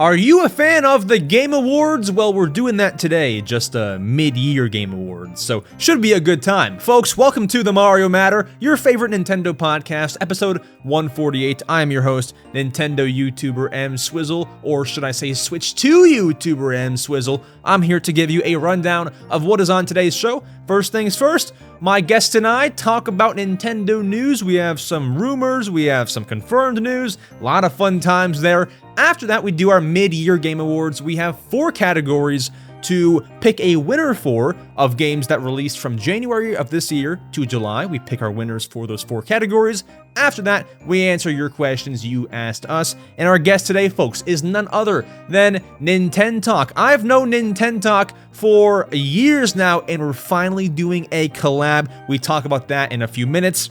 Are you a fan of the Game Awards? Well, we're doing that today, just a mid-year Game Awards, so should be a good time. Folks, welcome to the Mario Matter, your favorite Nintendo podcast, episode 148. I am your host, Nintendo YouTuber EmSwizzle, or should I say Switch 2 YouTuber EmSwizzle. I'm here to give you a rundown of what is on today's show. First things first, my guest and I talk about Nintendo news. We have some rumors, we have some confirmed news, a lot of fun times there. After that, we do our mid-year Game Awards. We have 4 categories to pick a winner for of games that released from January of this year to July. We pick our winners for those 4 categories. After that, we answer your questions you asked us. And our guest today, folks, is none other than NintenTalk. I've known NintenTalk for years now, and we're finally doing a collab. We talk about that in a few minutes.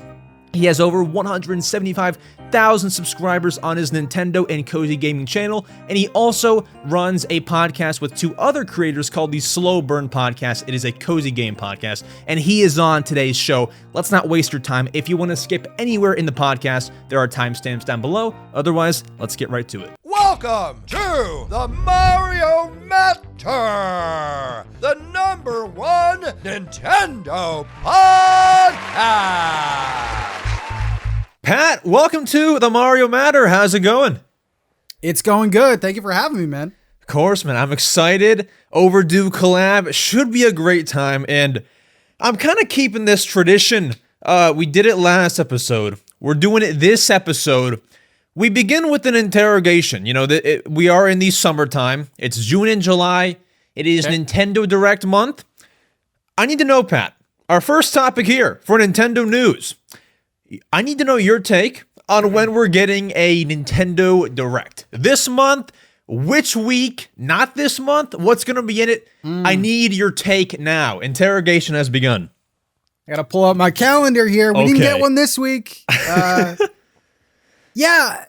He has over 175,000 subscribers on his Nintendo and Cozy Gaming channel, and he also runs a podcast with 2 other creators called the Slow Burn Podcast. It is a cozy game podcast, and he is on today's show. Let's not waste your time. If you want to skip anywhere in the podcast, there are timestamps down below. Otherwise, let's get right to it. Welcome to the Mario Matter, the #1 Nintendo podcast. Pat, welcome to the Mario Matter. How's it going? It's going good. Thank you for having me, man. Of course, man. I'm excited. Overdue collab. Should be a great time. And I'm kind of keeping this tradition. We did it last episode. We're doing it this episode. We begin with an interrogation. You know, we are in the summertime. It's June and July. It is Nintendo Direct month. I need to know, Pat, our first topic here for Nintendo news. I need to know your take on when we're getting a Nintendo Direct. This month, which week, not this month, what's going to be in it? I need your take now. Interrogation has begun. I got to pull up my calendar here. We didn't get one this week. Yeah,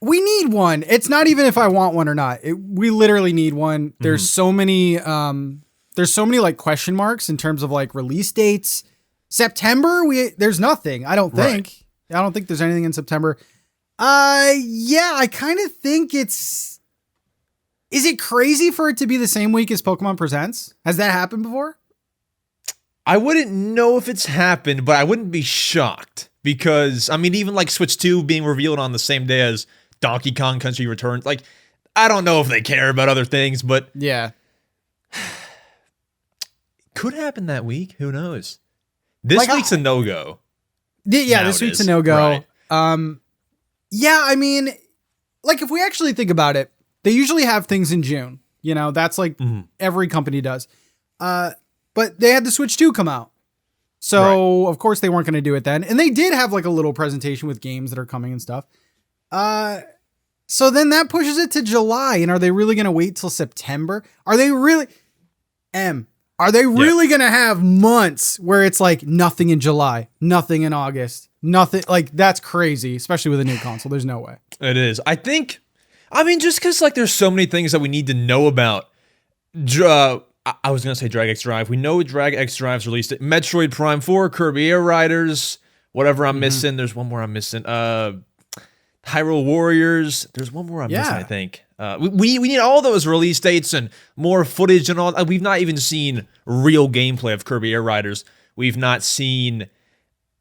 we need one. It's not even if I want one or not. We literally need one. There's so many like question marks in terms of like release dates. September, there's nothing. I don't think. Right. I don't think there's anything in September. Yeah, I kind of think is it crazy for it to be the same week as Pokemon Presents? Has that happened before? I wouldn't know if it's happened, but I wouldn't be shocked because, I mean, even like Switch 2 being revealed on the same day as Donkey Kong Country Returns, like, I don't know if they care about other things, but yeah, could happen that week. Who knows? This week's a no-go. Yeah, this week's a no-go. Right. Yeah, I mean, like if we actually think about it, they usually have things in June. You know, that's like every company does. But they had the Switch 2 come out. So, of course, they weren't going to do it then. And they did have like a little presentation with games that are coming and stuff. So then that pushes it to July. And are they really going to wait till September? Are they really... Are they really going to have months where it's like nothing in July, nothing in August, nothing? Like, that's crazy, especially with a new console. There's no way. It is. I mean, just because like there's so many things that we need to know about. I was going to say Drag X Drive. We know Drag X Drive's released it. Metroid Prime 4, Kirby Air Riders, whatever I'm missing. There's one more I'm missing. Hyrule Warriors. There's one more I'm missing, I think. We need all those release dates and more footage and all. We've not even seen real gameplay of Kirby Air Riders. We've not seen...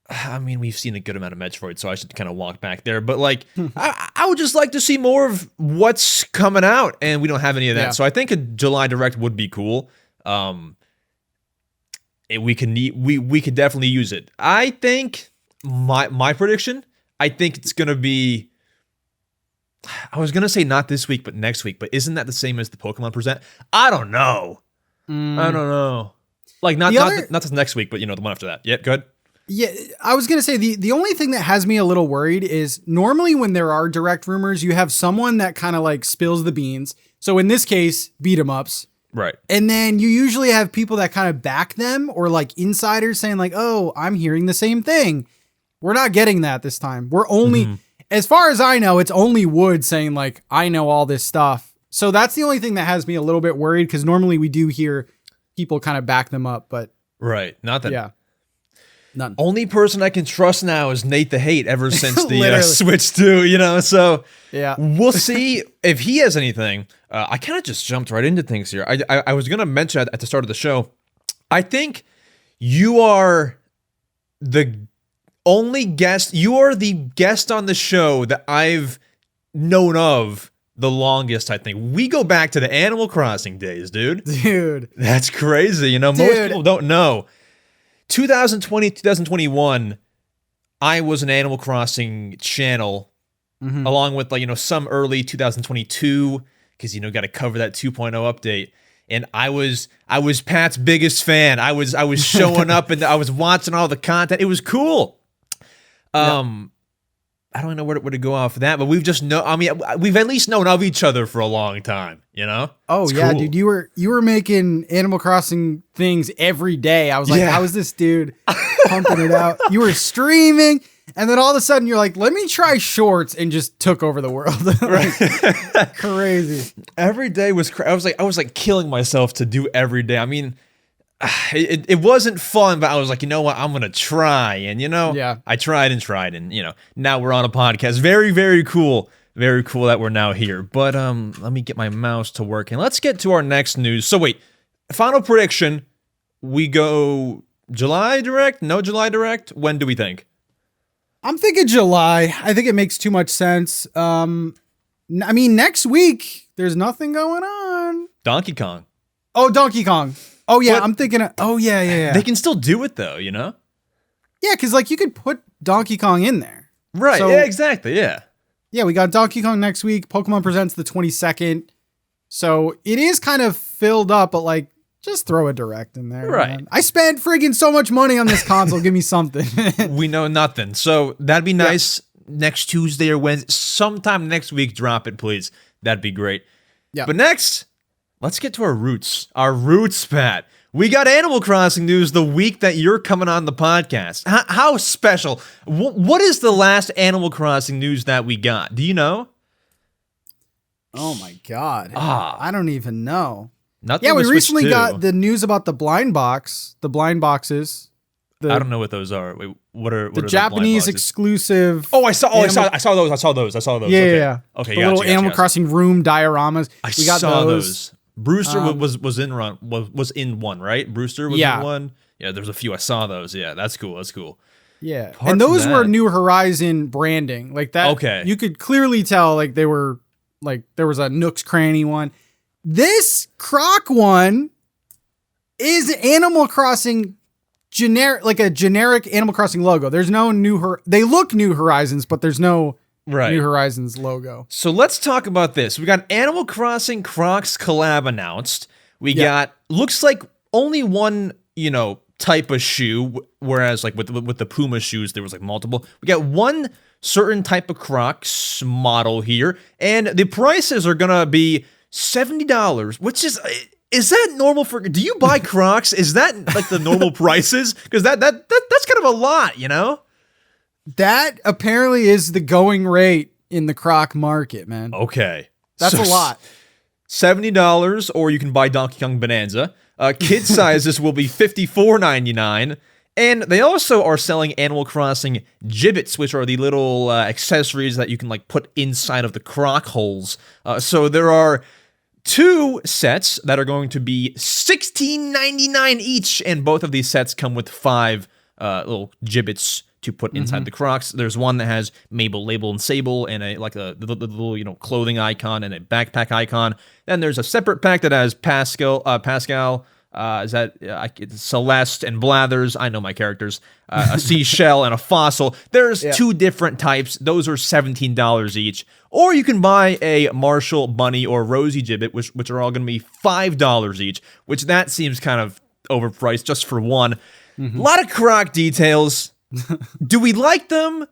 I mean, we've seen a good amount of Metroid, so I should kind of walk back there. But, like, I would just like to see more of what's coming out, and we don't have any of that. Yeah. So I think a July Direct would be cool. And we could definitely use it. I think, my prediction, I think it's going to be... I was going to say not this week, but next week. But isn't that the same as the Pokemon Present? I don't know. I don't know. Like, not this next week, but, you know, the one after that. Yeah, go ahead. Yeah, I was going to say the only thing that has me a little worried is normally when there are direct rumors, you have someone that kind of like spills the beans. So in this case, beat 'em ups. Right. And then you usually have people that kind of back them or like insiders saying like, oh, I'm hearing the same thing. We're not getting that this time. We're only, as far as I know, it's only Wood saying like, I know all this stuff. So that's the only thing that has me a little bit worried because normally we do hear people kind of back them up, but. Right. Not that. Yeah. None. Only person I can trust now is Nate the Hate ever since the Literally. Switch 2, so Yeah. we'll see if he has anything. I kind of just jumped right into things here. I was going to mention at the start of the show, I think you are the only guest, you are the guest on the show that I've known of the longest, I think. We go back to the Animal Crossing days, dude. Dude. That's crazy. Most people don't know. 2020, 2021, I was an Animal Crossing channel, along with some early 2022, because got to cover that 2.0 update. And I was Pat's biggest fan. I was showing up and I was watching all the content. It was cool. I don't know where to go off of that, but we've at least known of each other for a long time, Oh, it's yeah, cool. dude. You were making Animal Crossing things every day. I was like, how is this dude pumping it out? You were streaming, and then all of a sudden you're like, let me try shorts, and just took over the world. Crazy. Every day was I was like killing myself to do every day. I mean, it wasn't fun, but I was like, you know what? I'm going to try. And, I tried, and, now we're on a podcast. Very, very cool. Very cool that we're now here. But let me get my mouse to work, and let's get to our next news. So wait, final prediction. We go July Direct? No July Direct? When do we think? I'm thinking July. I think it makes too much sense. I mean, next week, there's nothing going on. Donkey Kong. Oh, Donkey Kong. Oh, yeah, But I'm thinking yeah. They can still do it, though, Yeah, because, you could put Donkey Kong in there. Right, So- yeah, exactly, yeah. Yeah, we got Donkey Kong next week. Pokemon Presents the 22nd. So it is kind of filled up, but, just throw a Direct in there. Right. Man. I spent friggin' so much money on this console. Give me something. We know nothing. So that'd be nice. Next Tuesday or Wednesday, sometime next week, drop it, please. That'd be great. Yeah. But next, let's get to our roots. Our roots, Pat. We got Animal Crossing news the week that you're coming on the podcast. How special? What is the last Animal Crossing news that we got? Do you know? Oh, my God. Ah. I don't even know. Nothing. Yeah, we with Switch recently 2. got the news about the blind boxes. I don't know what those are. Wait, what are The blind Japanese boxes? exclusive. Oh, I saw those. I saw those. Yeah, Okay. yeah. Okay, The gotcha, little Animal Crossing room dioramas. We got saw those. Brewster was in one, right? Brewster was in one. Yeah, there's a few. I saw those. Yeah, that's cool. Yeah, Apart and those from were that- New Horizon branding, like that. Okay. You could clearly tell, they were there was a Nook's Cranny one. This Croc one is Animal Crossing generic, a generic Animal Crossing logo. There's no they look New Horizons, but there's no New Horizons logo. So let's talk about this. We got Animal Crossing Crocs collab announced. We got looks like only one, type of shoe, whereas with the Puma shoes there was multiple. We got one certain type of Crocs model here, and the prices are gonna be $70, which is that normal for? Do you buy Crocs? Is that the normal prices? Because that's kind of a lot, That apparently is the going rate in the Croc market, man. Okay, That's so a lot. $70, or you can buy Donkey Kong Bonanza. Kid sizes will be $54.99. And they also are selling Animal Crossing gibbets, which are the little accessories that you can put inside of the croc holes. So there are 2 sets that are going to be $16.99 each, and both of these sets come with 5 little gibbets to put inside the Crocs. There's one that has Mabel, Label, and Sable, and the little clothing icon and a backpack icon. Then there's a separate pack that has Pascal, Celeste and Blathers. I know my characters. A seashell and a fossil. There's 2 different types. Those are $17 each. Or you can buy a Marshall, Bunny, or Rosie gibbet, which are all going to be $5 each. Which that seems kind of overpriced just for one. A lot of Croc details. Do we like them?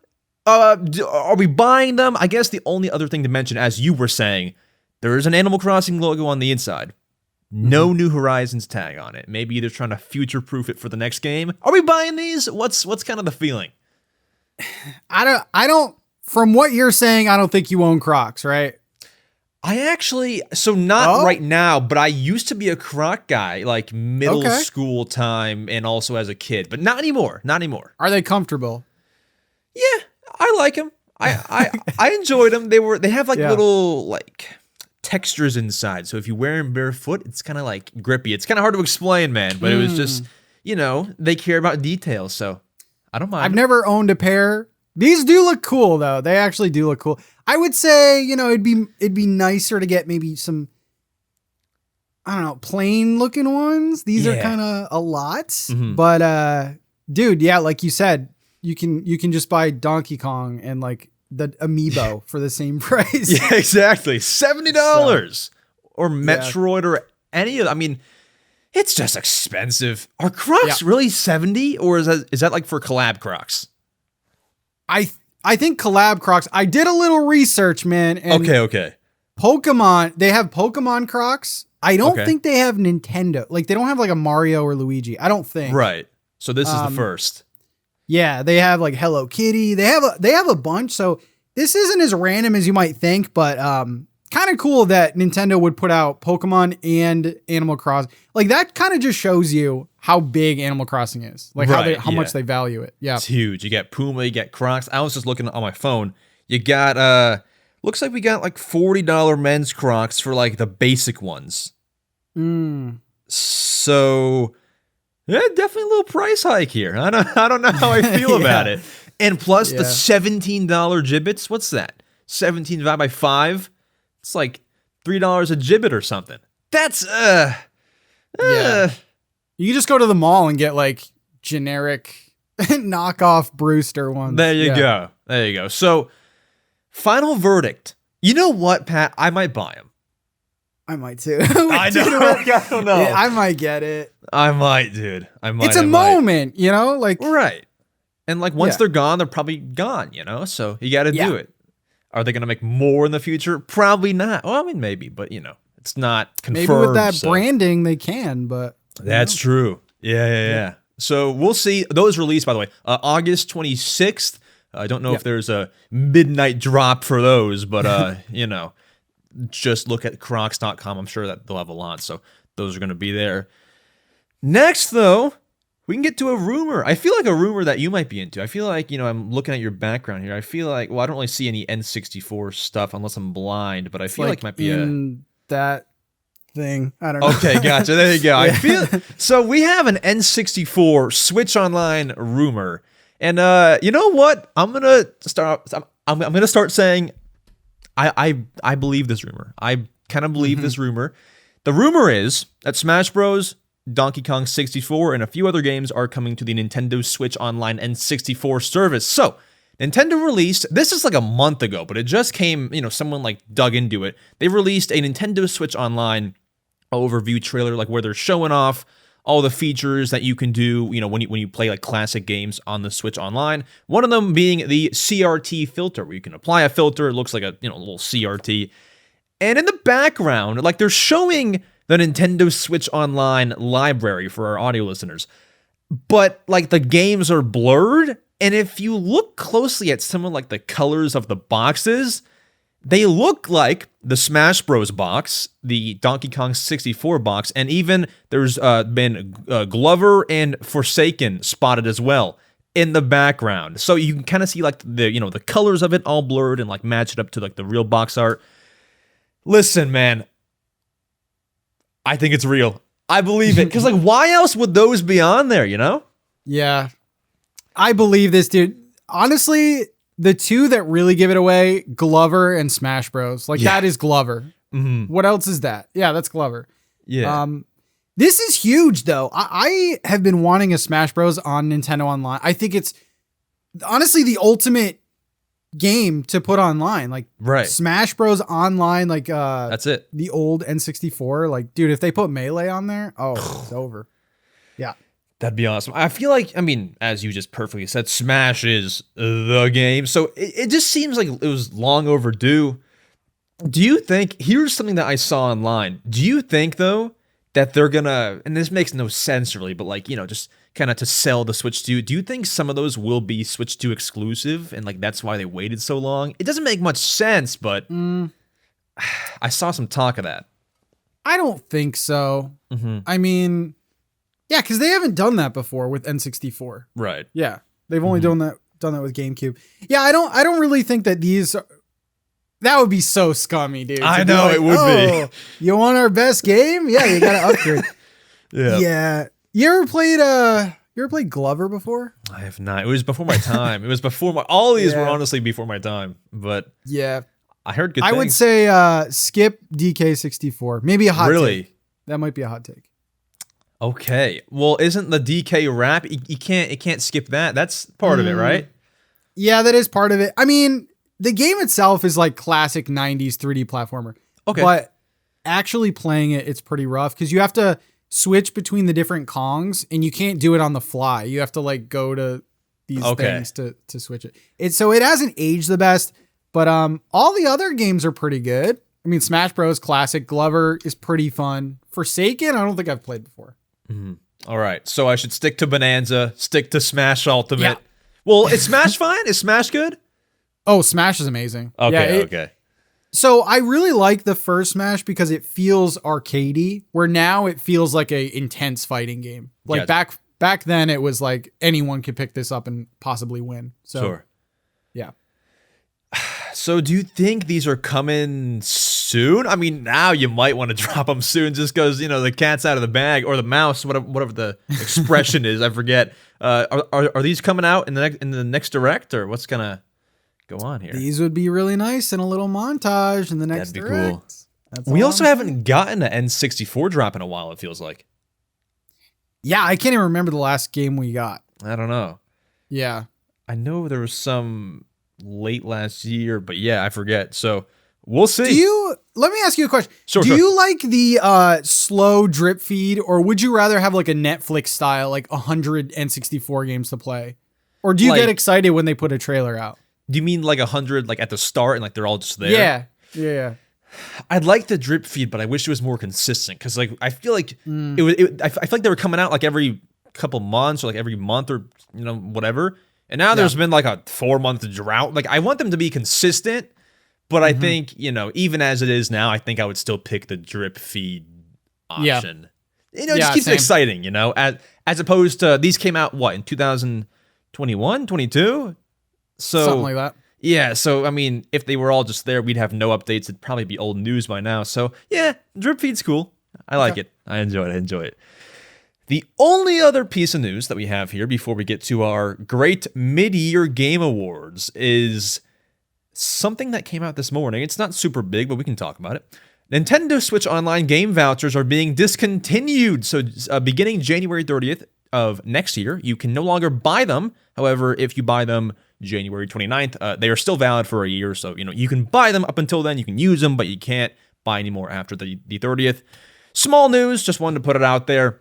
Are we buying them? I guess the only other thing to mention, as you were saying, there is an Animal Crossing logo on the inside. No New Horizons tag on it. Maybe they're trying to future-proof it for the next game. Are we buying these? What's kind of the feeling? I don't. From what you're saying, I don't think you own Crocs, right? So not right now, but I used to be a Croc guy, like middle school time and also as a kid, but not anymore. Not anymore. Are they comfortable? Yeah, I like them. I enjoyed them. They have like little like textures inside. So if you wear them barefoot, it's kind of like grippy. It's kind of hard to explain, man, but it was just, they care about details. So I don't mind. I've never owned a pair. These do look cool though. They actually do look cool. I would say, it'd be nicer to get maybe some, I don't know, plain looking ones. These are kind of a lot, but dude, yeah, like you said, you can just buy Donkey Kong and like the amiibo for the same price. Yeah, exactly. $70 or Metroid or any of. I mean, it's just expensive. Are Crocs really 70, or is that like for collab Crocs? I think collab Crocs. I did a little research, man. And okay. Pokemon, they have Pokemon Crocs. I don't think they have Nintendo. Like they don't have like a Mario or Luigi. I don't think. Right. So this is the first. Yeah, they have like Hello Kitty. They have a bunch. So this isn't as random as you might think, but kind of cool that Nintendo would put out Pokemon and Animal Crossing. Like that kind of just shows you how big Animal Crossing is. Like how much they value it. Yeah. It's huge. You got Puma, you got Crocs. I was just looking on my phone. You got looks like we got like $40 men's Crocs for like the basic ones. So yeah, definitely a little price hike here. I don't know how I feel about it. And plus the $17 Jibbits. What's that? 17 divided by 5. It's like $3 a Jibbit or something. That's You can just go to the mall and get like generic knockoff Brewster ones. There you go. There you go. So final verdict. You know what, Pat? I might buy them. I might too. I know. I don't know. Yeah, I might get it. I might, dude. I might. It's a moment, like right. And like once they're gone, they're probably gone, So you got to do it. Are they going to make more in the future? Probably not. Well, I mean, maybe, but it's not confirmed. Maybe with that branding, they can, but that's true. Yeah. So we'll see. Those released, by the way, August 26th. I don't know if there's a midnight drop for those, but just look at crocs.com. I'm sure that they'll have a lot. So those are going to be there. Next, though, we can get to a rumor. I feel like a rumor that you might be into. I feel like, I'm looking at your background here. I feel like, I don't really see any N64 stuff unless I'm blind, but I feel like it might be that thing. I don't know. Okay, gotcha. There you go. I feel so. We have an N64 Switch Online rumor, and you know what? I'm gonna start saying I believe this rumor. I kind of believe this rumor. The rumor is that Smash Bros, Donkey Kong 64, and a few other games are coming to the Nintendo Switch Online N64 service. So, Nintendo released, this is like a month ago, but it just came, someone like dug into it. They released a Nintendo Switch Online overview trailer, like where they're showing off all the features that you can do, when you play like classic games on the Switch Online. One of them being the CRT filter, where you can apply a filter. It looks like a little CRT. And in the background, like they're showing the Nintendo Switch Online library for our audio listeners, but like the games are blurred. And if you look closely at some of like the colors of the boxes, they look like the Smash Bros box, the Donkey Kong 64 box, and even there's been Glover and Forsaken spotted as well in the background. So you can kind of see like the colors of it all blurred and like match it up to like the real box art. Listen, man, I think it's real. I believe it. Because like, why else would those be on there, Yeah. I believe this, dude. Honestly, the two that really give it away, Glover and Smash Bros. Like that is Glover. What else is that? Yeah, that's Glover. Yeah. This is huge though. I have been wanting a Smash Bros on Nintendo Online. I think it's honestly the ultimate game to put online. Like Smash Bros Online, like that's it. The old N64. Like, dude, if they put Melee on there, it's over. Yeah. That'd be awesome. I feel like, as you just perfectly said, Smash is the game. So it just seems like it was long overdue. Do you think, here's something that I saw online. Do you think, though, that they're gonna, and this makes no sense really, but like, just kind of to sell the Switch 2, do you think some of those will be Switch 2 exclusive? And like, that's why they waited so long? It doesn't make much sense, but I saw some talk of that. I don't think so. I mean, yeah, because they haven't done that before with N64. Right. Yeah, they've only done that with GameCube. Yeah, I don't really think that these. That would be so scummy, dude. I know, it would be. You want our best game? Yeah, you gotta upgrade. Yeah. Yeah. You ever played Glover before? I have not. It was before my time. It was before all these were honestly before my time. But yeah, I heard good I things. would say skip DK64. Maybe a hot Really? take. That might be a hot take. Okay. Well, isn't the DK rap? You can't skip that. That's part of it, right? Yeah, that is part of it. I mean, the game itself is like classic 90s 3D platformer. Okay. But actually playing it's pretty rough because you have to switch between the different Kongs and you can't do it on the fly. You have to like go to these things to switch it. So it hasn't aged the best, but all the other games are pretty good. I mean, Smash Bros. Classic, Glover is pretty fun. Forsaken, I don't think I've played before. All right. So I should stick to Bonanza, stick to Smash Ultimate. Yeah. Well, is Smash fine? Is Smash good? Oh, Smash is amazing. Okay, okay. So I really like the first Smash because it feels arcadey, where now it feels like a intense fighting game. Like back then it was like anyone could pick this up and possibly win. So Sure. Yeah. So do you think these are coming soon? I mean, now you might want to drop them soon just because, the cat's out of the bag or the mouse, whatever the expression is, I forget. Are these coming out in the next direct or what's going to go on here? These would be really nice in a little montage in the next That'd be direct. cool. That's We all also I'm haven't saying. gotten an N64 drop in a while, it feels like. Yeah, I can't even remember the last game we got. I don't know. Yeah. I know there was some late last year, but yeah, I forget. So we'll see. Let me ask you a question. Sure, Do sure. you like the slow drip feed, or would you rather have like a Netflix style, like 100 N64 games to play? Or do you get excited when they put a trailer out? Do you mean like 100 like at the start and like they're all just there? Yeah. Yeah. I'd like the drip feed, but I wish it was more consistent because like I feel like I feel like they were coming out like every couple months or like every month or whatever. And now there's been like a 4-month drought. Like I want them to be consistent, but I think, even as it is now, I think I would still pick the drip feed option. It just keeps it exciting, as opposed to these came out in 2021, 22? So Something like that. Yeah, so I mean, if they were all just there, we'd have no updates. It'd probably be old news by now. So yeah, drip feed's cool. I like it. I enjoy it. The only other piece of news that we have here before we get to our great mid-year game awards is something that came out this morning. It's not super big, but we can talk about it. Nintendo Switch Online game vouchers are being discontinued. So beginning January 30th of next year, you can no longer buy them. However, if you buy them January 29th, they are still valid for a year. So, you can buy them up until then. You can use them, but you can't buy any more after the 30th. Small news, just wanted to put it out there.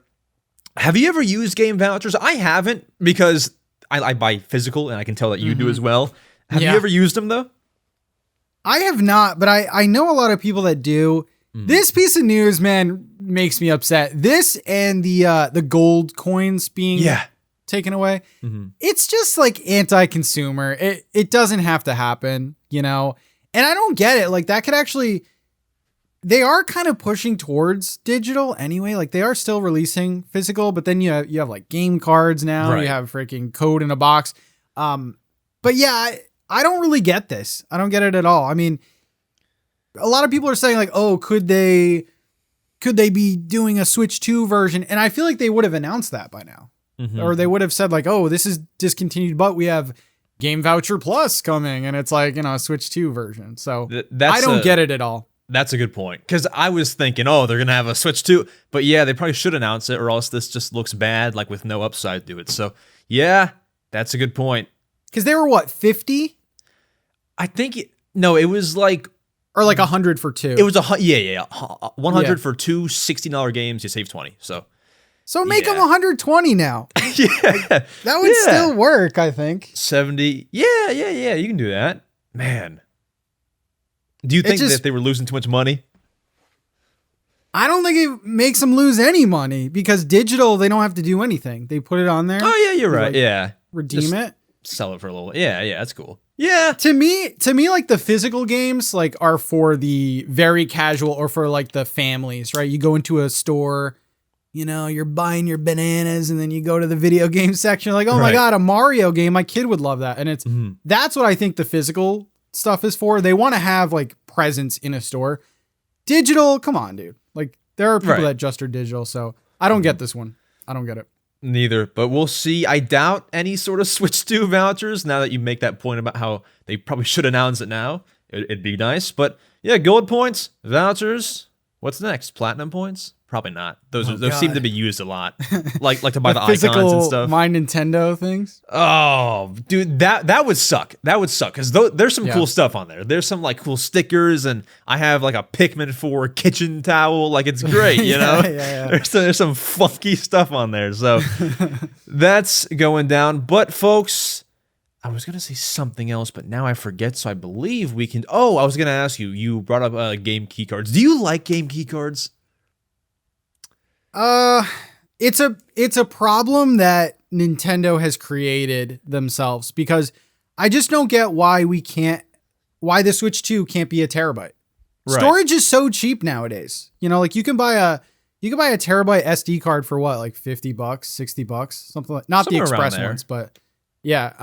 Have you ever used game vouchers? I haven't because I buy physical and I can tell that you do as well. Have you ever used them though? I have not, but I know a lot of people that do. This piece of news, man, makes me upset. This and the gold coins being taken away. It's just like anti-consumer. It doesn't have to happen, And I don't get it. Like that could actually, they are kind of pushing towards digital anyway. Like they are still releasing physical, but then you have like game cards now. Right. You have freaking code in a box. But yeah, I don't really get this. I don't get it at all. I mean, a lot of people are saying like, oh, could they be doing a Switch 2 version? And I feel like they would have announced that by now. Or they would have said like, oh, this is discontinued, but we have Game Voucher Plus coming. And it's like, a Switch 2 version. So I don't get it at all. That's a good point. Because I was thinking, oh, they're going to have a Switch 2. But yeah, they probably should announce it or else this just looks bad, like with no upside to it. So yeah, that's a good point. Because they were what, 50? I think, it was like... Or like 100 for 2. It was 100 for two $60 games, you save 20. So make them 120 now. yeah. That would still work, I think. 70. Yeah, you can do that. Man. Do you think that they were losing too much money? I don't think it makes them lose any money because digital, they don't have to do anything. They put it on there. Oh, yeah, you're right. Yeah. Redeem it. Sell it for a little. Yeah, that's cool. Yeah. To me, like the physical games like are for the very casual or for like the families, right? You go into a store, you know, you're buying your bananas and then you go to the video game section like, oh my God, a Mario game. My kid would love that. And that's what I think the physical stuff is for. They want to have like presence in a store. Digital, come on, dude. Like there are people that just are digital. So I don't get this one. I don't get it. Neither, but we'll see. I doubt any sort of Switch 2 vouchers now that you make that point about how they probably should announce it now. It'd be nice. But yeah, gold points, vouchers. What's next? Platinum points? Probably not. Those seem to be used a lot. Like to buy the icons and stuff. My Nintendo things. Oh, dude, that would suck. That would suck because there's some cool stuff on there. There's some like cool stickers, and I have like a Pikmin 4 kitchen towel. Like it's great, you know. There's some funky stuff on there, so that's going down. But folks, I was gonna say something else, but now I forget. So I believe we can. Oh, I was gonna ask you. You brought up game key cards. Do you like game key cards? It's a problem that Nintendo has created themselves because I just don't get why the Switch 2 can't be a terabyte. Right. Storage is so cheap nowadays. You know, like you can buy a terabyte SD card for what, like $50, $60, something like, not somewhere the Express ones, but yeah.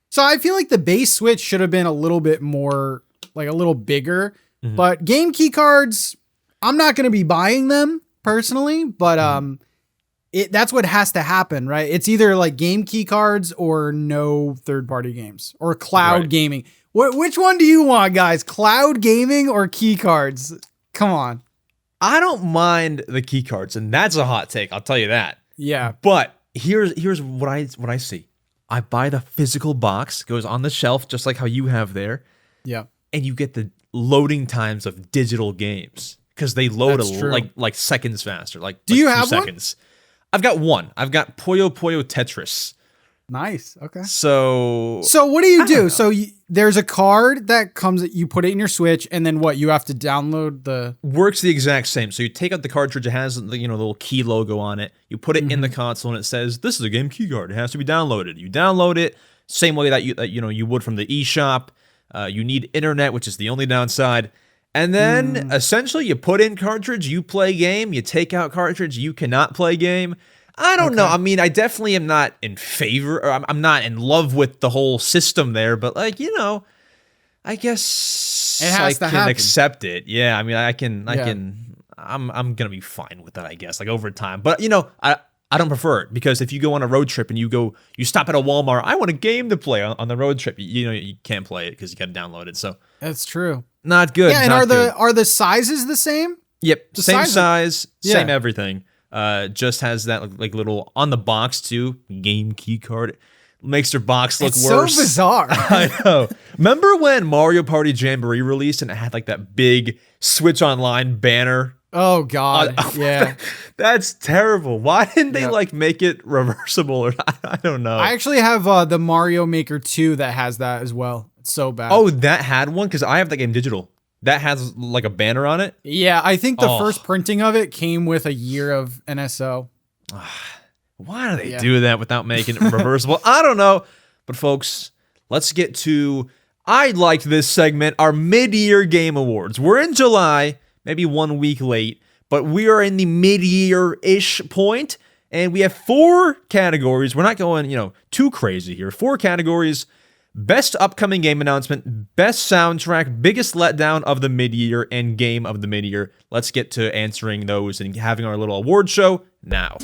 So I feel like the base Switch should have been a little bit more, like a little bigger, but game key cards, I'm not going to be buying them personally, but that's what has to happen, right? It's either like game key cards or no third-party games or cloud gaming. Which one do you want, guys? Cloud gaming or key cards? Come on. I don't mind the key cards, and that's a hot take. I'll tell you that. Yeah. But here's what I see. I buy the physical box, goes on the shelf just like how you have there. Yeah. And you get the loading times of digital games. Because they load like seconds faster. Do you have seconds. One? I've got one. I've got Puyo Puyo Tetris. Nice. Okay. So what do you do? So there's a card that comes. You put it in your Switch, and then what? You have to download the. Works the exact same. So you take out the cartridge. It has the little key logo on it. You put it in the console, and it says this is a game key card. It has to be downloaded. You download it same way that you would from the eShop. You need internet, which is the only downside. And then, essentially, you put in cartridge, you play game, you take out cartridge, you cannot play game. I don't know. I mean, I definitely am not in favor, or I'm not in love with the whole system there, but, like, you know, I guess I can accept it. Yeah, I mean, I'm going to be fine with that, I guess, like, over time. But, you know, I don't prefer it, because if you go on a road trip and you stop at a Walmart, I want a game to play on the road trip. You know, you can't play it because you got to download it, so. That's true. Not good. Yeah, and are the sizes the same? Yep, same size, same everything. Just has that like little on the box too. Game key card makes their box look worse. So bizarre. I know. Remember when Mario Party Jamboree released and it had like that big Switch Online banner? Oh God, yeah. That's terrible. Why didn't they like make it reversible? Or I don't know. I actually have the Mario Maker 2 that has that as well. It's so bad. Oh, that had one? Because I have that game digital. That has like a banner on it? Yeah, I think the first printing of it came with a year of NSO. Why do they do that without making it reversible? I don't know. But folks, let's get to, I liked this segment, our mid-year game awards. We're in July, maybe 1 week late, but we are in the mid-year-ish point, and we have 4 categories. We're not going, too crazy here. 4 categories. Best upcoming game announcement, best soundtrack, biggest letdown of the mid-year, and game of the mid-year. Let's get to answering those and having our little award show now.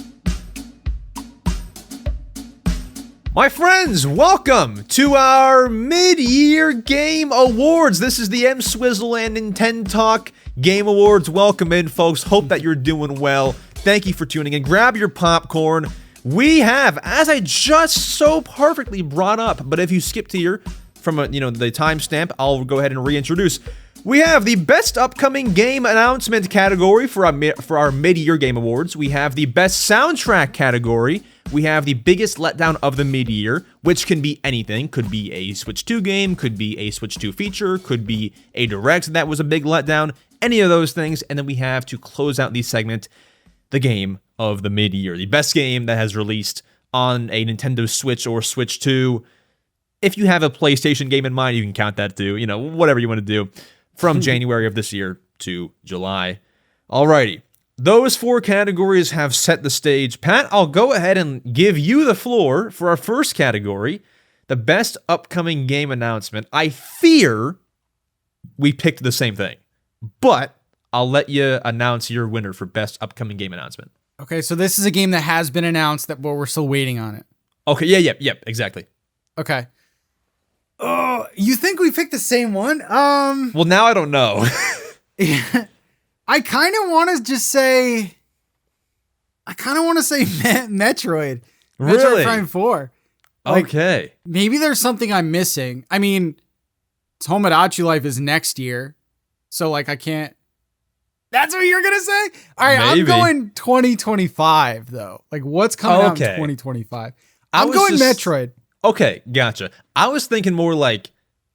My friends, welcome to our mid-year game awards. This is the EmSwizzle and NintenTalk Game Awards. Welcome in, folks. Hope that you're doing well. Thank you for tuning in. Grab your popcorn. We have, as I just so perfectly brought up, but if you skipped here from the timestamp, I'll go ahead and reintroduce. We have the best upcoming game announcement category for our mid-year game awards. We have the best soundtrack category. We have the biggest letdown of the mid-year, which can be anything. Could be a Switch 2 game, could be a Switch 2 feature, could be a direct that was a big letdown, any of those things. And then we have, to close out the segment, the game of the mid-year, the best game that has released on a Nintendo Switch or Switch 2. if you have a PlayStation game in mind, you can count that too. Whatever you want to do from January of this year to July. Alrighty. Those 4 categories have set the stage. Pat, I'll go ahead and give you the floor for our first category, the best upcoming game announcement. I fear we picked the same thing, but I'll let you announce your winner for best upcoming game announcement. Okay, so this is a game that has been announced but we're still waiting on it. Okay, yeah, exactly. Okay. Oh, you think we picked the same one? Well, now I don't know. I kind of want to just say... Metroid. Really? Metroid Prime 4. Okay. Maybe there's something I'm missing. I mean, Tomodachi Life is next year. So, I can't... That's what you're going to say? All right, Maybe. I'm going 2025, though. What's coming out in 2025? I'm going Metroid. Okay, gotcha. I was thinking more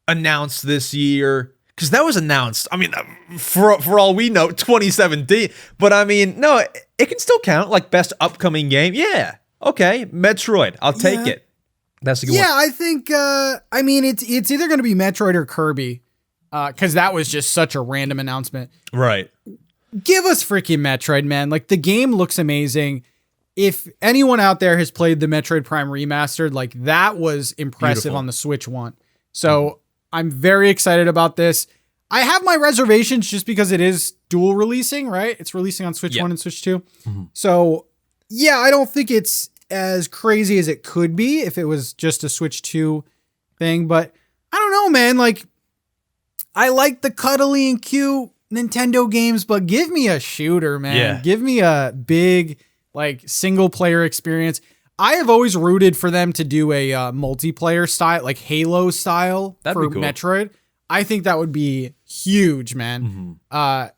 announced this year... Because that was announced, for all we know, 2017. But no, it can still count, best upcoming game. Yeah, okay, Metroid. I'll take it. That's a good one. Yeah, I think, it's either going to be Metroid or Kirby. Because that was just such a random announcement. Right. Give us freaking Metroid, man. The game looks amazing. If anyone out there has played the Metroid Prime Remastered, that was impressive. Beautiful. On the Switch one. So... I'm very excited about this. I have my reservations just because it is dual releasing, right? It's releasing on Switch 1 and Switch 2. Mm-hmm. So, yeah, I don't think it's as crazy as it could be if it was just a Switch 2 thing. But I don't know, man. I like the cuddly and cute Nintendo games, but give me a shooter, man. Yeah. Give me a big, single player experience. I have always rooted for them to do a multiplayer style, Halo style. That'd for be cool. Metroid. I think that would be huge, man. Mm-hmm.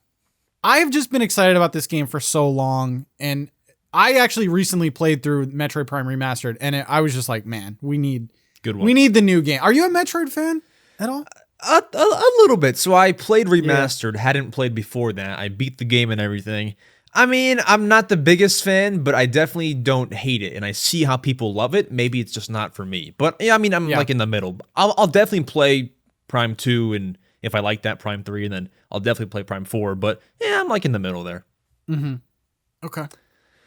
I've just been excited about this game for so long, and I actually recently played through Metroid Prime Remastered, and I was just like, man, we need the new game. Are you a Metroid fan at all? A little bit. So I played Remastered, hadn't played before that. I beat the game and everything. I'm not the biggest fan, but I definitely don't hate it, and I see how people love it. Maybe it's just not for me. But, I'm in the middle. I'll definitely play Prime 2, and if I like that, Prime 3, and then I'll definitely play Prime 4. But, I'm in the middle there. Mm-hmm. Okay.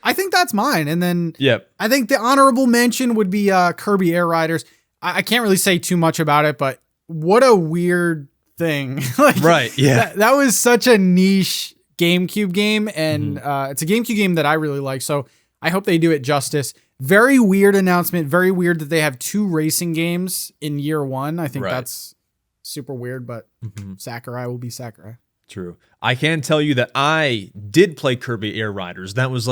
I think that's mine. And then I think the honorable mention would be Kirby Air Riders. I can't really say too much about it, but what a weird thing. Right, yeah. That was such a niche GameCube game, and it's a GameCube game that I really like, so I hope they do it justice. Very weird announcement. Very weird that they have 2 racing games in year 1. I think that's super weird, but Sakurai will be Sakurai. True. I can tell you that I did play Kirby Air Riders. That was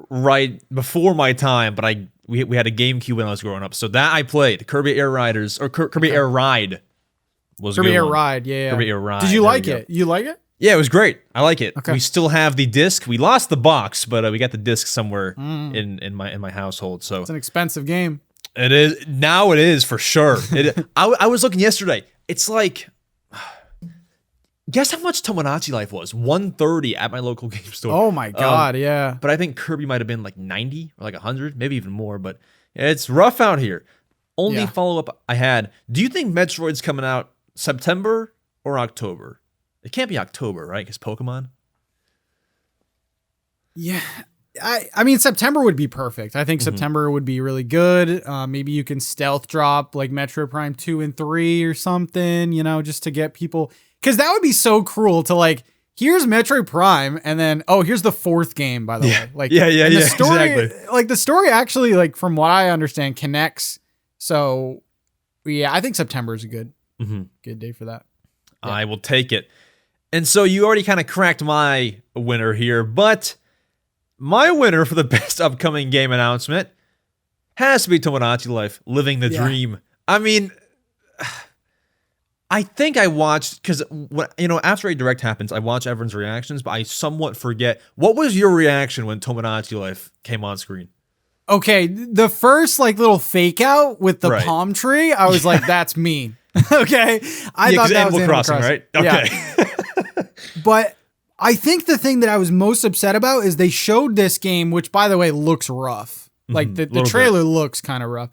right before my time, but we had a GameCube when I was growing up, so that I played. Kirby Air Riders, or Kirby Air Ride was Kirby Air Ride, yeah. Kirby Air Ride. Did you like it? You like it? Yeah, it was great. I like it. Okay. We still have the disc. We lost the box, but we got the disc somewhere in my household. So it's an expensive game. It is now. It is for sure. I was looking yesterday. It's guess how much Tomodachi Life was? $130 at my local game store. Oh my god, yeah. But I think Kirby might have been $90 or $100, maybe even more. But it's rough out here. Only follow up I had. Do you think Metroid's coming out September or October? It can't be October, right? Because Pokemon? Yeah. I mean, September would be perfect. I think September would be really good. Maybe you can stealth drop Metro Prime 2 and 3 or something, just to get people. Because that would be so cruel to here's Metroid Prime, and then, here's the 4th game, by the way. The story, exactly. The story actually, from what I understand, connects. So, yeah, I think September is a good day for that. Yeah. I will take it. And so you already kind of cracked my winner here, but my winner for the best upcoming game announcement has to be Tomodachi Life, Living the Dream. I mean, I think I watched, because after a direct happens, I watch everyone's reactions, but I somewhat forget. What was your reaction when Tomodachi Life came on screen? Okay, the first little fake out with the palm tree, I was like, that's mean. Okay, I thought that was Animal Crossing, right? Okay. Yeah. But I think the thing that I was most upset about is they showed this game, which, by the way, looks rough. The trailer looks kind of rough.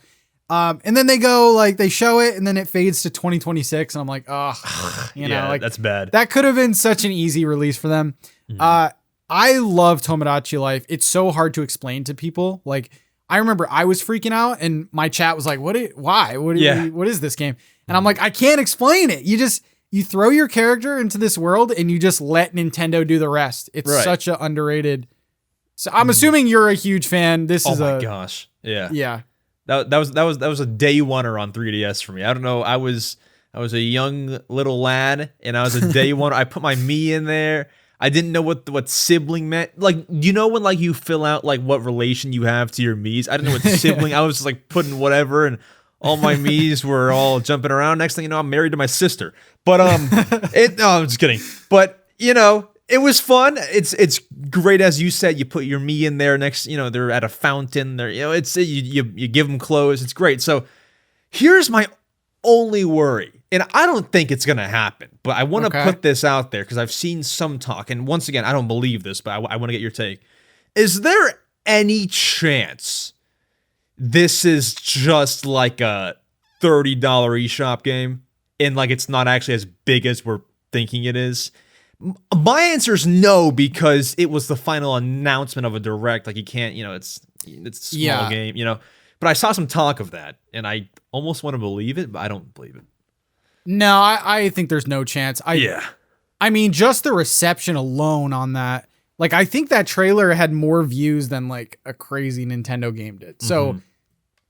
And then they go like they show it and then it fades to 2026 and I'm like, oh, like that's bad. That could have been such an easy release for them. I love Tomodachi Life. It's so hard to explain to people. Like I remember I was freaking out and my chat was like, why? What is this game? And I'm like, I can't explain it. You throw your character into this world and you just let Nintendo do the rest. It's such an underrated. So I'm assuming you're a huge fan. Oh my gosh. Yeah. Yeah. That was a day oneer on 3DS for me. I don't know. I was a young little lad and I was a day one. I put my me in there. I didn't know what sibling meant. Like, you know when like you fill out like what relation you have to your Miis? I didn't know what sibling. I was just like putting whatever, and all my Miis were all jumping around. Next thing you know, I'm married to my sister. But I'm just kidding. But it was fun. It's great, as you said. You put your Mii in there next. They're at a fountain. They're it's you give them clothes. It's great. So here's my only worry. And I don't think it's going to happen, but I want to put this out there because I've seen some talk. And once again, I don't believe this, but I want to get your take. Is there any chance this is just like a $30 eShop game and like it's not actually as big as we're thinking it is? My answer is no, because it was the final announcement of a direct. Like you can't, it's a small game, But I saw some talk of that, and I almost want to believe it, but I don't believe it. No, I think there's no chance. I mean, just the reception alone on that. Like, I think that trailer had more views than like a crazy Nintendo game did. So,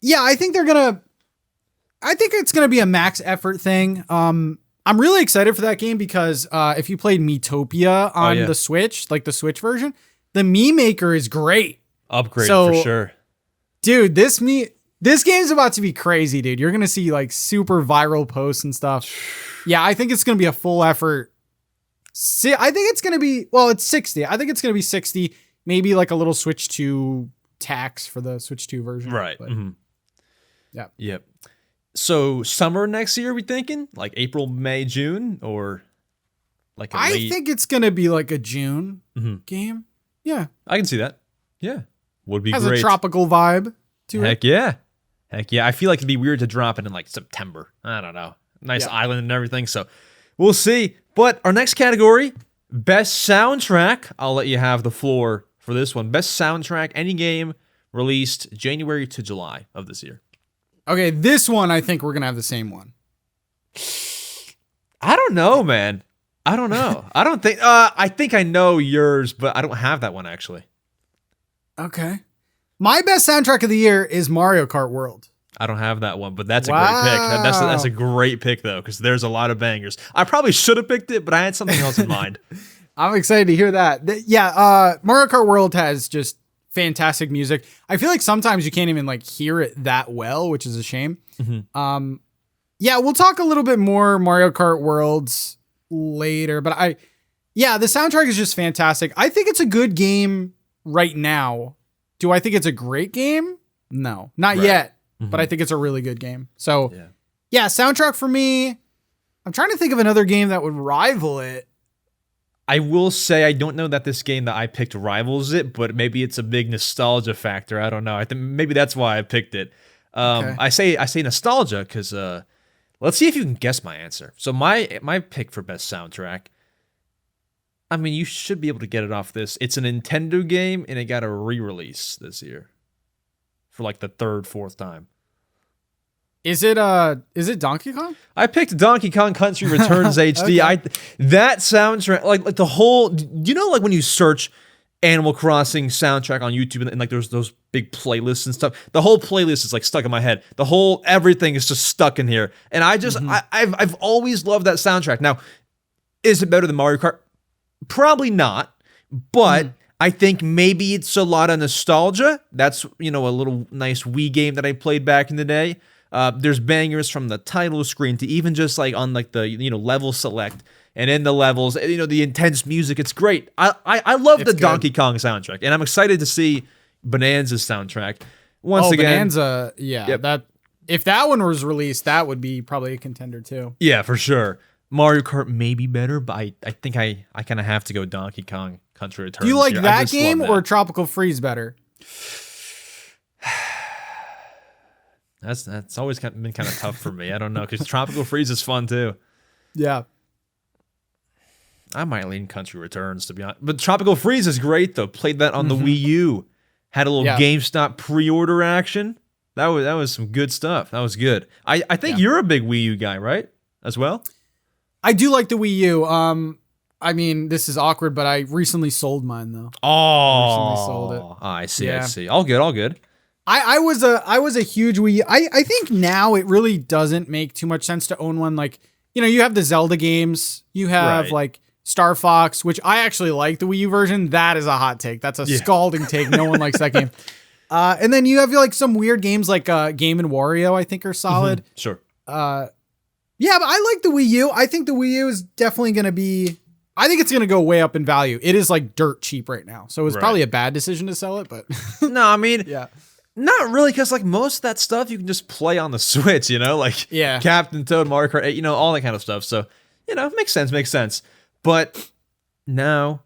yeah, I think it's going to be a max effort thing. I'm really excited for that game because if you played Miitopia on the Switch, like the Switch version, the Mii Maker is great. Upgrade for sure. Dude, this game's about to be crazy, dude. You're going to see like super viral posts and stuff. Yeah, I think it's going to be a full effort. I think it's going to be, it's 60. I think it's going to be 60, maybe like a little Switch 2 tax for the Switch 2 version. Right. But, yeah. Yep. So summer next year, we thinking like April, May, June, or like I think it's going to be like a June game. Yeah. I can see that. Yeah. Would be Has great. A tropical vibe to it. Heck yeah. I feel like it'd be weird to drop it in like September. I don't know. Nice island and everything. So we'll see. But our next category, best soundtrack. I'll let you have the floor for this one. Best soundtrack, any game released January to July of this year. Okay, this one, I think we're going to have the same one. I don't know, man. I don't know. I think I know yours, but I don't have that one actually. Okay. My best soundtrack of the year is Mario Kart World. I don't have that one, but that's a great pick. That's a great pick, though, because there's a lot of bangers. I probably should have picked it, but I had something else in mind. I'm excited to hear that. Mario Kart World has just fantastic music. I feel like sometimes you can't even like hear it that well, which is a shame. We'll talk a little bit more Mario Kart Worlds later, but the soundtrack is just fantastic. I think it's a good game right now. Do I think it's a great game? No, not yet, but I think it's a really good game. So soundtrack for me. I'm trying to think of another game that would rival it. I will say I don't know that this game that I picked rivals it, but maybe it's a big nostalgia factor. I don't know. I think maybe that's why I picked it. I say nostalgia because let's see if you can guess my answer. So my pick for best soundtrack, I mean, you should be able to get it off this. It's a Nintendo game, and it got a re-release this year for like the third, fourth time. Is it Donkey Kong? I picked Donkey Kong Country Returns HD. Okay. That soundtrack, like the whole, like when you search Animal Crossing soundtrack on YouTube and like there's those big playlists and stuff. The whole playlist is like stuck in my head. Everything is just stuck in here. And I just, I've always loved that soundtrack. Now, is it better than Mario Kart? Probably not, but I think maybe it's a lot of nostalgia. That's, a little nice Wii game that I played back in the day. There's bangers from the title screen to even just like on like the, level select and in the levels, the intense music. It's great. I love the Donkey Kong soundtrack, and I'm excited to see Bonanza's soundtrack. Once again, Bonanza, that if that one was released, that would be probably a contender too. Yeah, for sure. Mario Kart may be better, but I think I kind of have to go Donkey Kong Country Returns. Do you like that game or Tropical Freeze better? That's always been kind of tough for me. I don't know, because Tropical Freeze is fun too. Yeah. I might lean Country Returns, to be honest. But Tropical Freeze is great, though. Played that on the Wii U. Had a little GameStop pre-order action. That was some good stuff. That was good. I think you're a big Wii U guy, right? As well? I do like the Wii U. I mean, this is awkward, but I recently sold mine, though. Oh. I recently sold it. I see. All good. I was a huge Wii U. I think now it really doesn't make too much sense to own one. Like, you have the Zelda games. You have, like, Star Fox, which I actually like the Wii U version. That is a hot take. That's a scalding take. No one likes that game. And then you have like some weird games like Game and Wario, I think are solid. Sure. Yeah, but I like the Wii U. I think the Wii U is definitely going to be, I think it's going to go way up in value. It is like dirt cheap right now. So it was probably a bad decision to sell it, but. No, I mean, not really, because like most of that stuff you can just play on the Switch, like Captain Toad, Mario Kart 8, all that kind of stuff. So, makes sense. But now,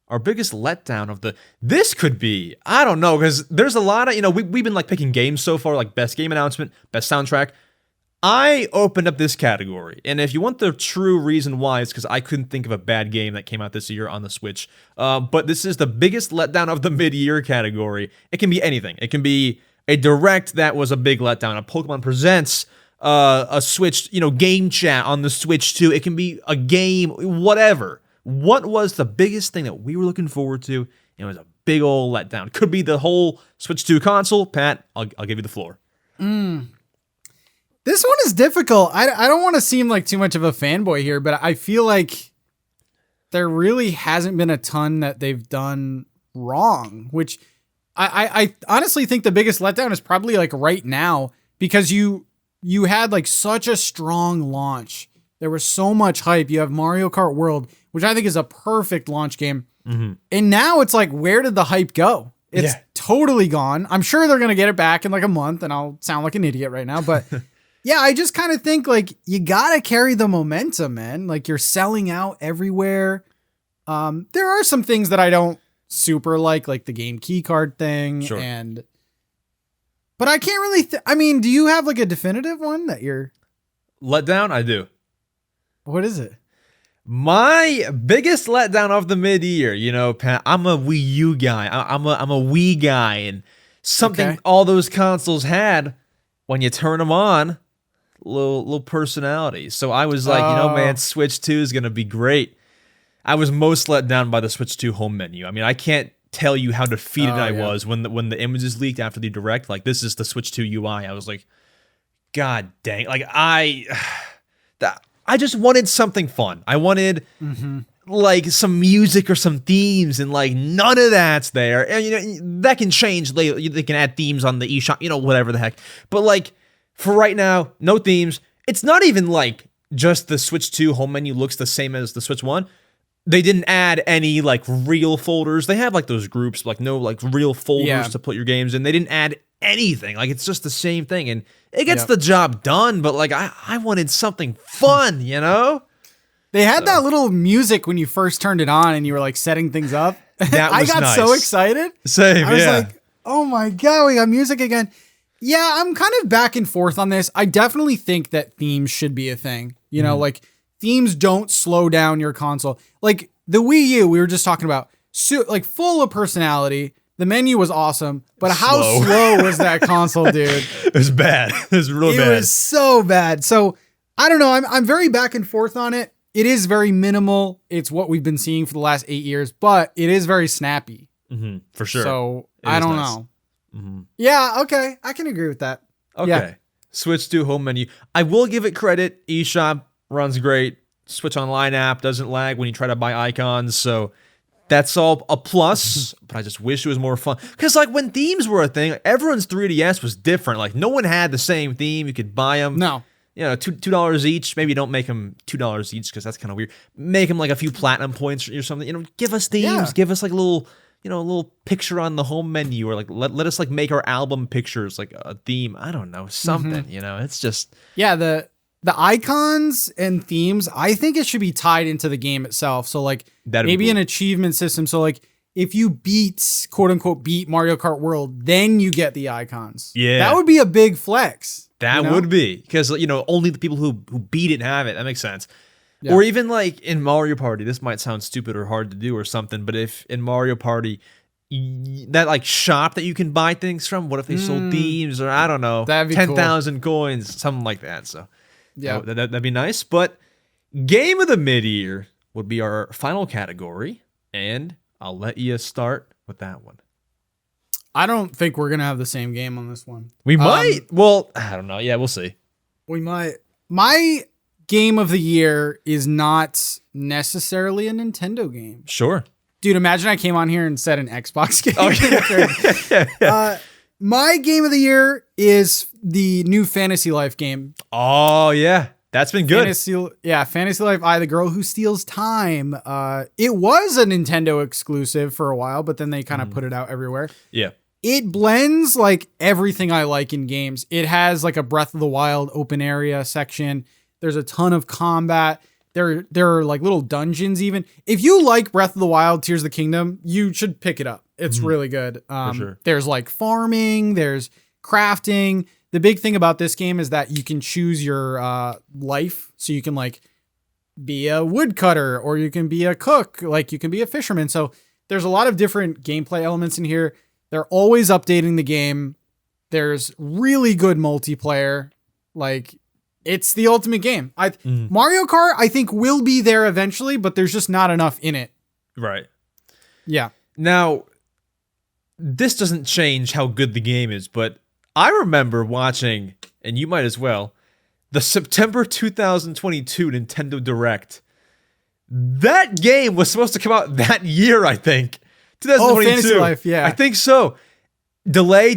our biggest letdown of this could be, I don't know, because there's a lot of, we've been like picking games so far, like best game announcement, best soundtrack. I opened up this category, and if you want the true reason why, it's because I couldn't think of a bad game that came out this year on the Switch. But this is the biggest letdown of the mid-year category. It can be anything. It can be a direct that was a big letdown, a Pokemon Presents, a Switch, game chat on the Switch too. It can be a game, whatever. What was the biggest thing that we were looking forward to? And it was a big old letdown. Could be the whole Switch 2 console. Pat, I'll give you the floor. This one is difficult. I don't want to seem like too much of a fanboy here, but I feel like there really hasn't been a ton that they've done wrong, which I honestly think the biggest letdown is probably like right now, because you had like such a strong launch. There was so much hype. You have Mario Kart World, which I think is a perfect launch game. And now it's like, where did the hype go? It's totally gone. I'm sure they're going to get it back in like a month, and I'll sound like an idiot right now. But yeah, I just kind of think like you got to carry the momentum, man. Like you're selling out everywhere. There are some things that I don't super like the game key card thing. Sure. But I can't really, I mean, do you have like a definitive one that you're let down? I do. What is it? My biggest letdown of the mid-year, Pat, I'm a Wii U guy. I'm a Wii guy, and something all those consoles had when you turn them on, little personality. So I was like, man, Switch 2 is going to be great. I was most let down by the Switch 2 home menu. I mean, I can't tell you how defeated I was when the images leaked after the direct. Like, this is the Switch 2 UI. I was like, God dang. Like, I just wanted something fun. I wanted like some music or some themes, and like none of that's there. And that can change later. They can add themes on the eShop, whatever the heck. But like for right now, no themes. It's not even like just the Switch 2 home menu looks the same as the Switch 1. They didn't add any like real folders. They have like those groups, like no like real folders to put your games in. They didn't add anything. Like it's just the same thing, and it gets the job done. But like I wanted something fun, They had that little music when you first turned it on, and you were like setting things up. That was I got so excited. Same, I was like, oh my God, we got music again. Yeah, I'm kind of back and forth on this. I definitely think that themes should be a thing. Like themes don't slow down your console. Like the Wii U, we were just talking about, like full of personality. The menu was awesome, but how slow was that console, dude? It was bad. It was real bad. It was so bad. So I don't know. I'm very back and forth on it. It is very minimal. It's what we've been seeing for the last 8 years, but it is very snappy. For sure. So I don't know. Yeah. Okay. I can agree with that. Okay. Yeah. Switch 2 home menu. I will give it credit. eShop runs great. Switch Online app doesn't lag when you try to buy icons. So that's all a plus, but I just wish it was more fun. Because like when themes were a thing, everyone's 3DS was different. Like no one had the same theme. You could buy them. No. $2 each. Maybe don't make them $2 each because that's kind of weird. Make them like a few platinum points or something. Give us themes. Yeah. Give us like a little picture on the home menu, or like let us like make our album pictures like a theme. I don't know, something. It's just the icons and themes. I think it should be tied into the game itself. So like maybe an achievement system. So like if you beat, quote unquote, beat Mario Kart World, then you get the icons. Yeah. That would be a big flex. That would be, because, only the people who beat it have it. That makes sense. Yeah. Or even like in Mario Party, this might sound stupid or hard to do or something, but if in Mario Party, that like shop that you can buy things from, what if they sold thieves or I don't know, That'd be 10,000 coins, something like that. So Yeah. that'd be nice. But Game of the Mid-Year would be our final category, and I'll let you start with that one. I don't think we're going to have the same game on this one. We might. Well, I don't know. Yeah, we'll see. We might. My game of the year is not necessarily a Nintendo game. Sure. Dude, imagine I came on here and said an Xbox game. Oh, yeah. My game of the year is the new Fantasy Life game. Oh, yeah. That's been good. Fantasy Life I, the Girl Who Steals Time. It was a Nintendo exclusive for a while, but then they kind of put it out everywhere. Yeah. It blends like everything I like in games. It has like a Breath of the Wild open area section. There's a ton of combat. There are like little dungeons even. If you like Breath of the Wild, Tears of the Kingdom, you should pick it up. It's really good. For sure. There's like farming, there's crafting. The big thing about this game is that you can choose your life. So you can like be a woodcutter or you can be a cook, like you can be a fisherman. So there's a lot of different gameplay elements in here. They're always updating the game. There's really good multiplayer. Like it's the ultimate game. Mario Kart, I think, will be there eventually, but there's just not enough in it. Right. Yeah. Now, this doesn't change how good the game is, but I remember watching, and you might as well, the September 2022 Nintendo Direct. That game was supposed to come out that year, I think. 2022. Oh, Fantasy Life, yeah. I think so. Delay.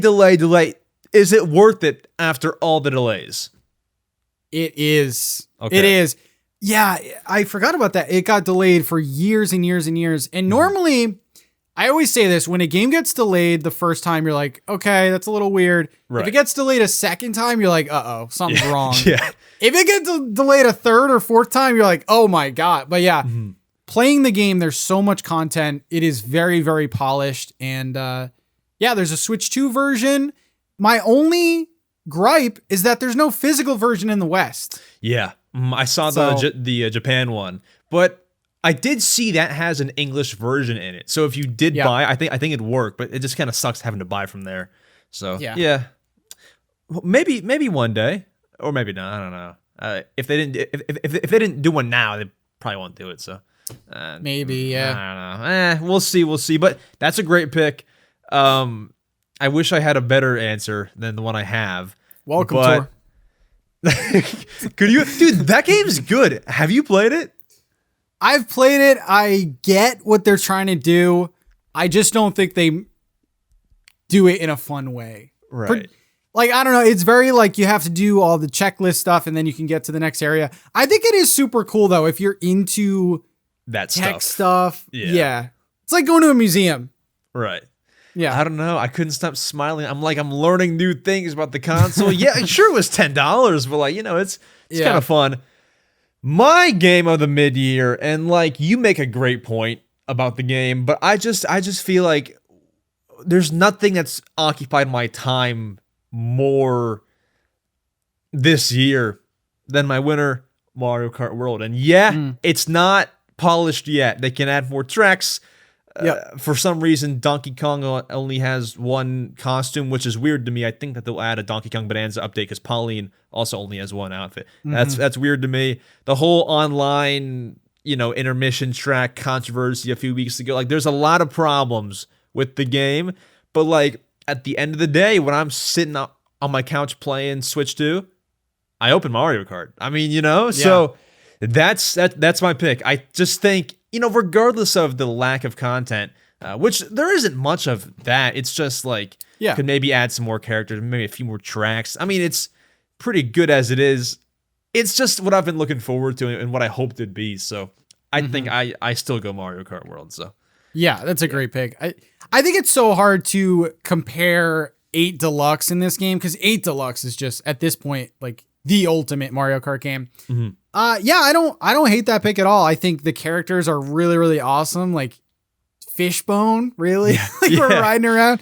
Is it worth it after all the delays? It is. Okay. It is. Yeah, I forgot about that. It got delayed for years and years and years. And normally, I always say this, when a game gets delayed the first time, you're like, okay, that's a little weird. Right. If it gets delayed a second time, you're like, uh-oh, something's wrong. Yeah. If it gets delayed a third or fourth time, you're like, oh my God. But yeah, playing the game, there's so much content. It is very, very polished. And yeah, there's a Switch 2 version. My only gripe is that there's no physical version in the West. Yeah. I saw the Japan one, but I did see that has an English version in it. So if you did buy, I think it'd work, but it just kind of sucks having to buy from there. So yeah. Well, maybe one day, or maybe not. I don't know. If they didn't do one now, they probably won't do it. So maybe, yeah. I don't know. We'll see. But that's a great pick. I wish I had a better answer than the one I have. Welcome, Tor. Could you, dude? That game's good. Have you played it? I've played it. I get what they're trying to do. I just don't think they do it in a fun way. Right. Like, I don't know. It's very like you have to do all the checklist stuff and then you can get to the next area. I think it is super cool though if you're into that tech stuff. Yeah. It's like going to a museum. Right. Yeah. I don't know. I couldn't stop smiling. I'm learning new things about the console. Yeah, sure it was $10, but like, it's kind of fun. My game of the mid-year, and like you make a great point about the game, but I just feel like there's nothing that's occupied my time more this year than my winner, Mario Kart World. And it's not polished yet. They can add more tracks. For some reason, Donkey Kong only has one costume, which is weird to me. I think that they'll add a Donkey Kong Bonanza update because Pauline also only has one outfit. That's weird to me. The whole online, intermission track controversy a few weeks ago, like there's a lot of problems with the game. But like at the end of the day, when I'm sitting on my couch playing Switch 2, I open Mario Kart. I mean, so that's my pick. I just think, regardless of the lack of content, which there isn't much of that, it's just like, could maybe add some more characters, maybe a few more tracks. I mean, it's pretty good as it is. It's just what I've been looking forward to and what I hoped it'd be. So I think I still go Mario Kart World. So yeah, that's a great pick. I think it's so hard to compare 8 Deluxe in this game because 8 Deluxe is just at this point like the ultimate Mario Kart game. I don't hate that pick at all. I think the characters are really, really awesome. Like Fishbone, really? Like Yeah. we're riding around.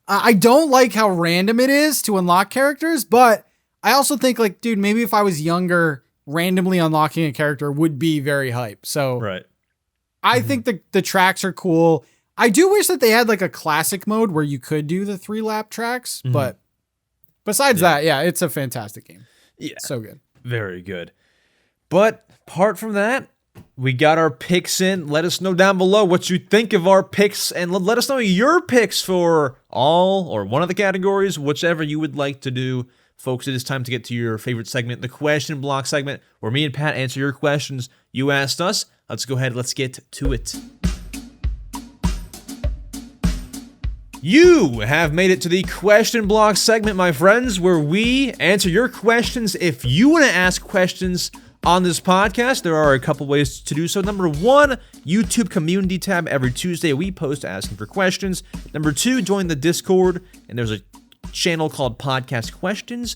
I don't like how random it is to unlock characters, but I also think like, dude, maybe if I was younger, randomly unlocking a character would be very hype. So Right. I think the tracks are cool. I do wish that they had like a classic mode where you could do the 3-lap tracks, but besides that, yeah, it's a fantastic game. Yeah. So good. Very good. But apart from that, we got our picks in. Let us know down below what you think of our picks, and let us know your picks for all or one of the categories, whichever you would like to do. Folks, it is time to get to your favorite segment, the question block segment, where me and Pat answer your questions you asked us. Let's go ahead. Let's get to it. You have made it to the question block segment, my friends, where we answer your questions. If you want to ask questions on this podcast, there are a couple ways to do so. Number one, YouTube community tab. Every Tuesday we post asking for questions. Number two, join the Discord, and there's a channel called Podcast Questions.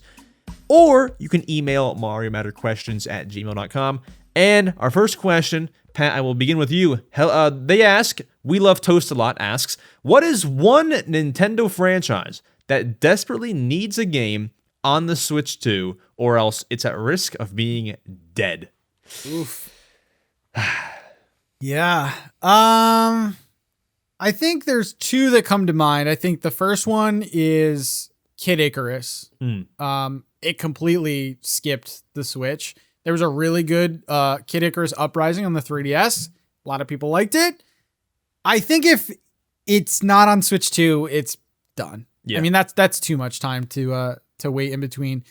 Or you can email mariomatterquestions@gmail.com. And our first question, Pat, I will begin with you. They ask, We Love Toast a Lot asks, what is one Nintendo franchise that desperately needs a game on the Switch 2, or else it's at risk of being dead? Oof. Yeah. I think there's two that come to mind. I think the first one is Kid Icarus. It completely skipped the Switch. There was a really good Kid Icarus Uprising on the 3DS. A lot of people liked it. I think if it's not on Switch 2, it's done. Yeah. I mean, that's too much time to wait in between.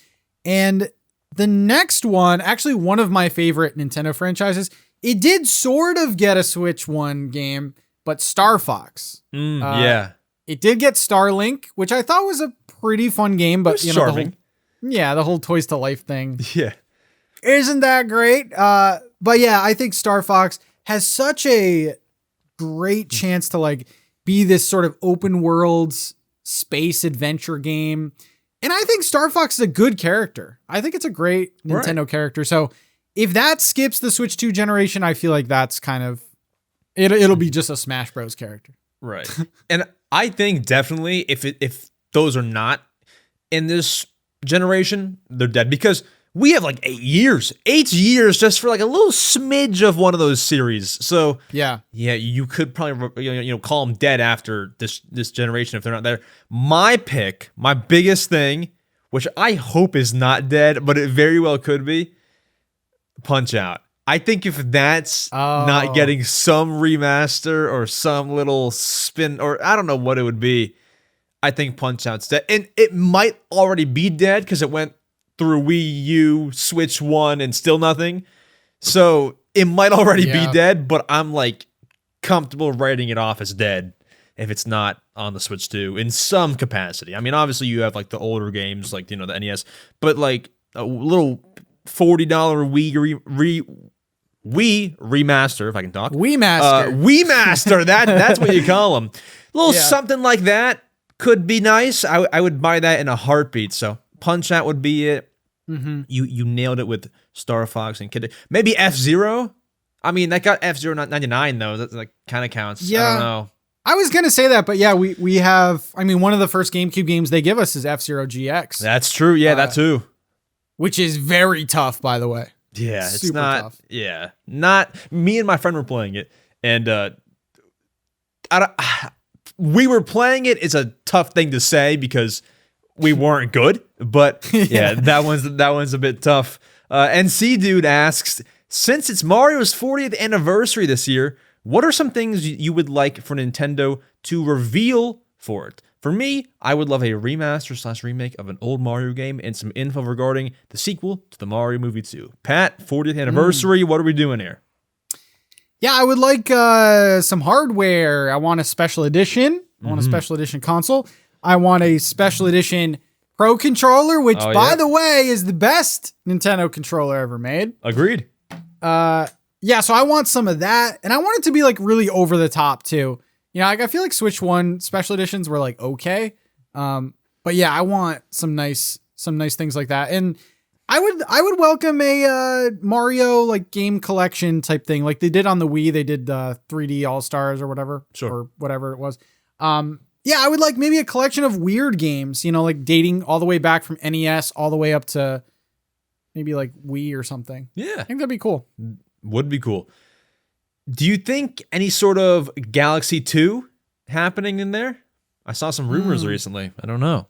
And the next one, actually one of my favorite Nintendo franchises, it did sort of get a Switch 1 game, but Star Fox. Yeah. It did get Starlink, which I thought was a pretty fun game, but you know, charming. The whole Toys to Life thing. Yeah. Isn't that great? But yeah, I think Star Fox has such a great chance to like be this sort of open world space adventure game. And I think Star Fox is a good character. I think it's a great Nintendo character. So if that skips the Switch 2 generation, I feel like that's kind of, it'll be just a Smash Bros character. Right. And I think definitely if those are not in this generation, they're dead, because we have like 8 years just for like a little smidge of one of those series. So yeah, you could probably call them dead after this generation if they're not there. My pick, my biggest thing, which I hope is not dead, but it very well could be, Punch-Out. I think if that's not getting some remaster or some little spin, or I don't know what it would be, I think Punch-Out's dead. And it might already be dead because it went through Wii U, Switch 1, and still nothing. So it might already be dead, but I'm like comfortable writing it off as dead if it's not on the Switch 2 in some capacity. I mean, obviously you have like the older games, like, the NES, but like a little $40 Wii remaster, if I can talk. Wii Master. Wii Master, that's what you call them. A little something like that could be nice. I would buy that in a heartbeat. So Punch-Out would be it. Mm-hmm. You nailed it with Star Fox and Kid. Maybe F-Zero. I mean, that got F-Zero 99 though. That like kind of counts. Yeah. I don't know. I was gonna say that, but yeah, we have. I mean, one of the first GameCube games they give us is F-Zero GX. That's true. Yeah, that too. Which is very tough, by the way. Yeah, it's not tough. Yeah, not me and my friend were playing it, and we were playing it. It's a tough thing to say because we weren't good, but yeah, that one's a bit tough. NC Dude asks, since it's Mario's 40th anniversary this year, what are some things you would like for Nintendo to reveal for it? For me, I would love a remaster/remake of an old Mario game and some info regarding the sequel to the Mario movie 2. Pat, 40th anniversary, what are we doing here? Yeah, I would like some hardware. I want a special edition. I want a special edition console. I want a special edition Pro controller, which, by the way, is the best Nintendo controller ever made. Agreed. Yeah, so I want some of that, and I want it to be like really over the top too. Like I feel like Switch 1 special editions were like okay, but yeah, I want some nice things like that. And I would welcome a Mario like game collection type thing, like they did on the Wii. They did 3D All Stars or whatever, or whatever it was. Yeah, I would like maybe a collection of weird games, like dating all the way back from NES all the way up to maybe like Wii or something. Yeah, I think that'd be cool. Would be cool. Do you think any sort of Galaxy 2 happening in there? I saw some rumors recently. I don't know.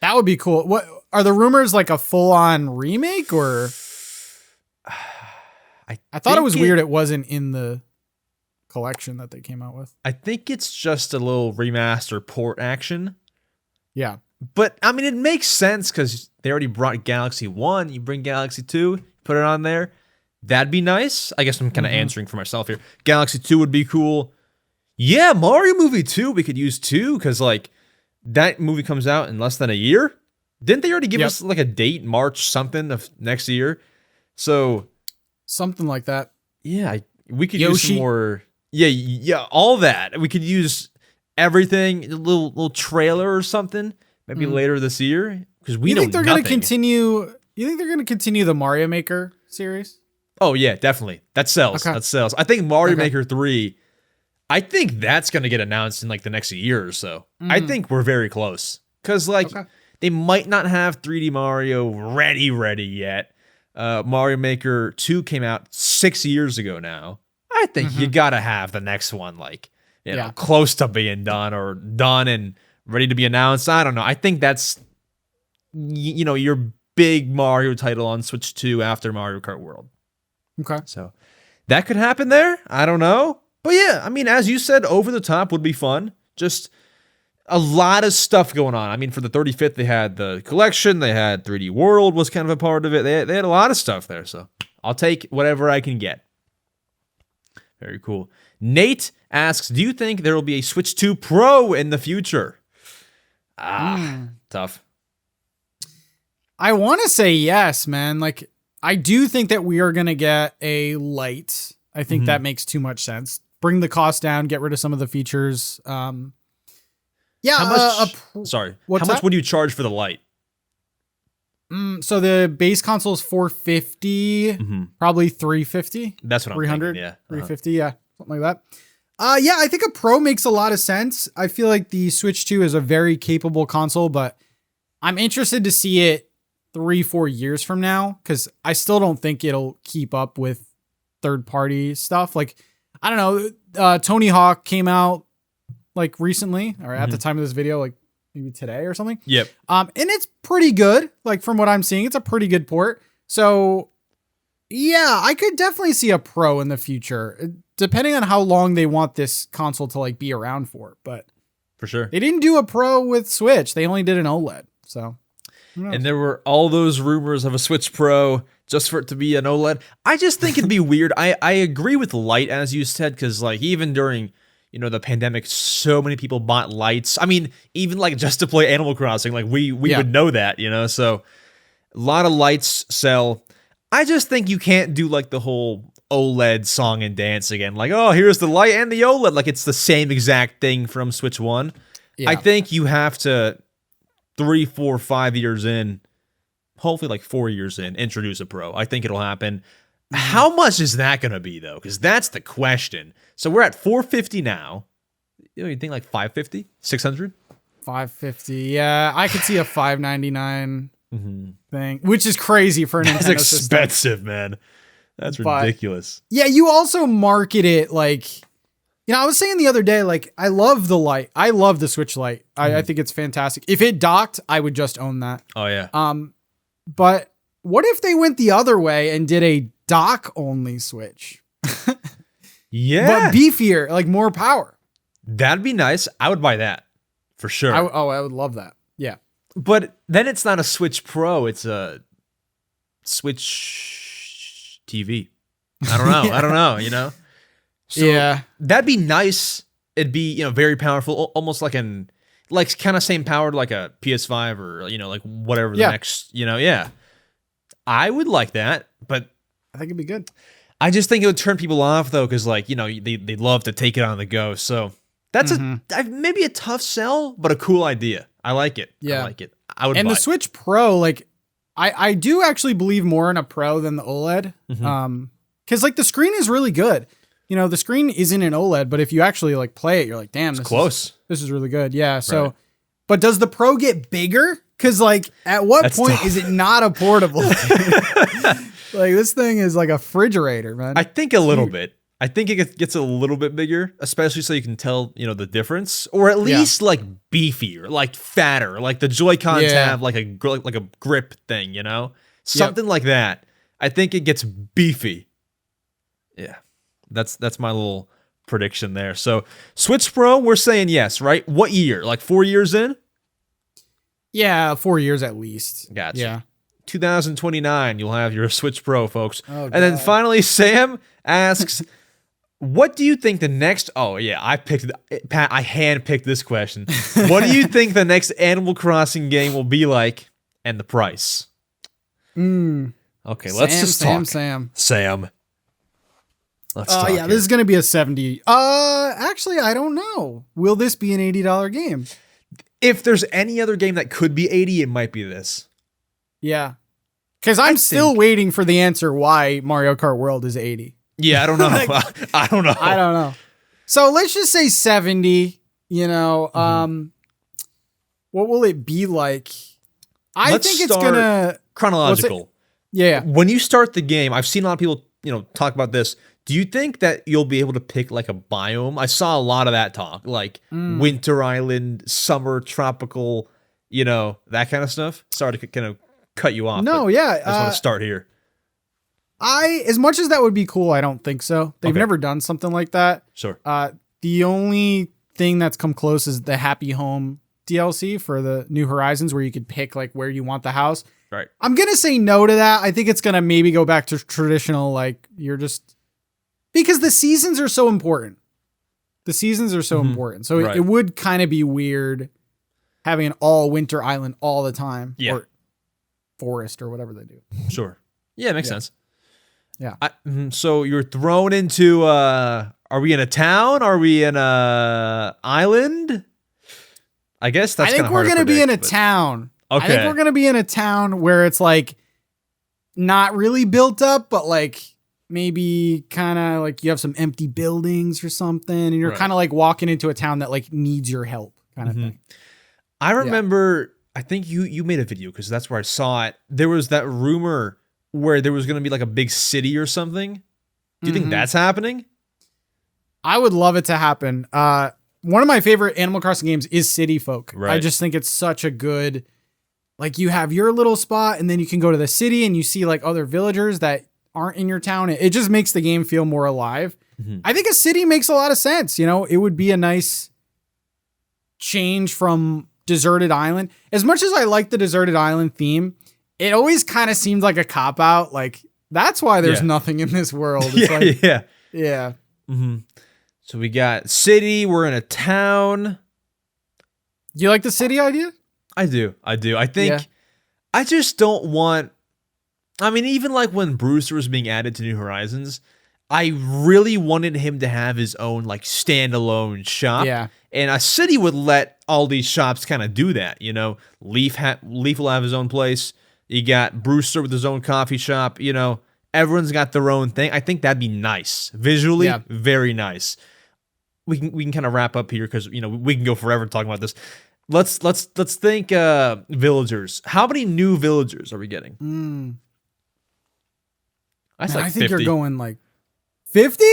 That would be cool. What are the rumors, like a full-on remake, or? I thought it was weird it wasn't in the collection that they came out with. I think it's just a little remaster port action. Yeah. But I mean, it makes sense because they already brought Galaxy 1. You bring Galaxy 2, put it on there. That'd be nice. I guess I'm kind of answering for myself here. Galaxy 2 would be cool. Yeah, Mario movie 2, we could use 2 because like that movie comes out in less than a year. Didn't they already give us like a date, March something of next year? So something like that. Yeah, we could use some more. Yeah, all that. We could use everything, a little trailer or something, maybe later this year because we think they're going to continue. You think they're going to continue the Mario Maker series? Oh yeah, definitely. That sells. Okay. That sells. I think Mario Maker 3. I think that's going to get announced in like the next year or so. I think we're very close because like they might not have 3D Mario ready yet. Mario Maker 2 came out 6 years ago now. I think you got to have the next one like close to being done or done and ready to be announced. I don't know. I think that's your big Mario title on Switch 2 after Mario Kart World. Okay. So that could happen there. I don't know. But yeah, I mean, as you said, over the top would be fun. Just a lot of stuff going on. I mean, for the 35th, they had the collection. They had 3D World was kind of a part of it. They had a lot of stuff there. So I'll take whatever I can get. Very cool. Nate asks, do you think there will be a Switch 2 Pro in the future? Tough. I want to say yes, man. Like, I do think that we are going to get a Lite. I think that makes too much sense. Bring the cost down, get rid of some of the features. How much would you charge for the Lite? So the base console is $450, probably $350. That's what I'm 300, thinking, yeah. $350, yeah, something like that. Yeah, I think a Pro makes a lot of sense. I feel like the Switch 2 is a very capable console, but I'm interested to see it 3-4 years from now because I still don't think it'll keep up with third-party stuff. Like, I don't know, Tony Hawk came out like recently or at the time of this video, like maybe today or something. Yep. And it's pretty good. Like from what I'm seeing, it's a pretty good port. So yeah, I could definitely see a Pro in the future, depending on how long they want this console to like be around for. But for sure, they didn't do a Pro with Switch. They only did an OLED. So. And there were all those rumors of a Switch Pro just for it to be an OLED. I just think it'd be weird. I agree with Lite, as you said, because like even during the pandemic, so many people bought Lites. I mean, even like just to play Animal Crossing, like we would know that, So a lot of Lites sell. I just think you can't do like the whole OLED song and dance again. Like, oh, here's the Lite and the OLED. Like it's the same exact thing from Switch 1. Yeah. I think you have to 3, 4, 5 years in, hopefully like 4 years in, introduce a Pro. I think it'll happen. How much is that going to be though? Because that's the question. So we're at $450 now. You think like $550, $600? $550. Yeah, I could see a $599 thing, which is crazy for a Nintendo system. That's expensive, man. That's ridiculous. Yeah, you also market it like, I was saying the other day, like, I love the Lite. I love the Switch Lite. I think it's fantastic. If it docked, I would just own that. Oh, yeah. But what if they went the other way and did a dock-only Switch? Yeah. But beefier, like more power. That'd be nice. I would buy that for sure. I would love that. Yeah. But then it's not a Switch Pro. It's a Switch TV. I don't know. I don't know, So yeah, that'd be nice. It'd be, very powerful, almost like kind of same power to like a PS5 or, like whatever the next, yeah. I would like that, but I think it'd be good. I just think it would turn people off though, because like, they love to take it on the go. So that's maybe a tough sell, but a cool idea. I like it. Yeah. I like it. I would and buy the Switch Pro, like, I do actually believe more in a Pro than the OLED. Cause like the screen is really good. You know, the screen isn't an OLED, but if you actually like play it, you're like, damn, this is really good. Yeah. So, but does the Pro get bigger? Cause like at what point is it not a portable? Like this thing is like a refrigerator, man. I think a little bit. I think it gets a little bit bigger, especially so you can tell, you know, the difference, or at least like beefier, like fatter, like the Joy-Cons have like a grip thing, you know, something like that. I think it gets beefy. Yeah, that's my little prediction there. So Switch Pro, we're saying yes, right? What year? Like 4 years in? Yeah, 4 years at least. Gotcha. Yeah. 2029, you'll have your Switch Pro, folks. Oh, and then finally, Sam asks, what do you think the next... Oh, yeah, I handpicked this question. What do you think the next Animal Crossing game will be like and the price? Okay, let's just talk. Sam. Let's talk. Yeah, this is going to be a 70. Actually, I don't know. Will this be an $80 game? If there's any other game that could be 80, it might be this. Yeah. Because I'm still waiting for the answer why Mario Kart World is 80. Yeah, I don't know. I don't know. I don't know. So let's just say 70, you know. What will it be like? I think it's going to... Chronological. Yeah. When you start the game, I've seen a lot of people, you know, talk about this. Do you think that you'll be able to pick like a biome? I saw a lot of that talk, like Winter Island, Summer, Tropical, you know, that kind of stuff. Sorry to kind of cut you off. No, yeah. I just want to start here. As much as that would be cool, I don't think so. They've never done something like that. Sure. The only thing that's come close is the Happy Home DLC for the New Horizons, where you could pick like where you want the house. Right. I'm going to say no to that. I think it's going to maybe go back to traditional, like you're just... Because the seasons are so important. So it would kind of be weird having an all winter island all the time. Yeah. Or forest or whatever they do. Sure. Yeah, it makes sense. Yeah. So you're thrown into, are we in a town? Are we in a island? I guess that's kind of hard to predict. I think we're going to be in a town. Okay. I think we're going to be in a town where it's like not really built up, but like maybe kind of like you have some empty buildings or something, and you're kind of like walking into a town that like needs your help kind of thing. I remember, I think you made a video because that's where I saw it. There was that rumor where there was going to be like a big city or something. Do you think that's happening? I would love it to happen. One of my favorite Animal Crossing games is City Folk. Right. I just think it's such a good, like you have your little spot and then you can go to the city and you see like other villagers that aren't in your town. It just makes the game feel more alive. I think a city makes a lot of sense. You know, it would be a nice change from Deserted Island. As much as I like the Deserted Island theme, it always kind of seems like a cop out. Like that's why there's nothing in this world. It's yeah. So we got city. We're in a town. Do you like the city idea? I do. I think I just don't want... I mean, even like when Brewster was being added to New Horizons, I really wanted him to have his own like standalone shop. Yeah. And a city would let all these shops kind of do that. You know, Leaf will have his own place. You got Brewster with his own coffee shop. You know, everyone's got their own thing. I think that'd be nice. Visually, very nice. We can kind of wrap up here because, you know, we can go forever talking about this. Let's think villagers. How many new villagers are we getting? Like I think 50. you're going like 50?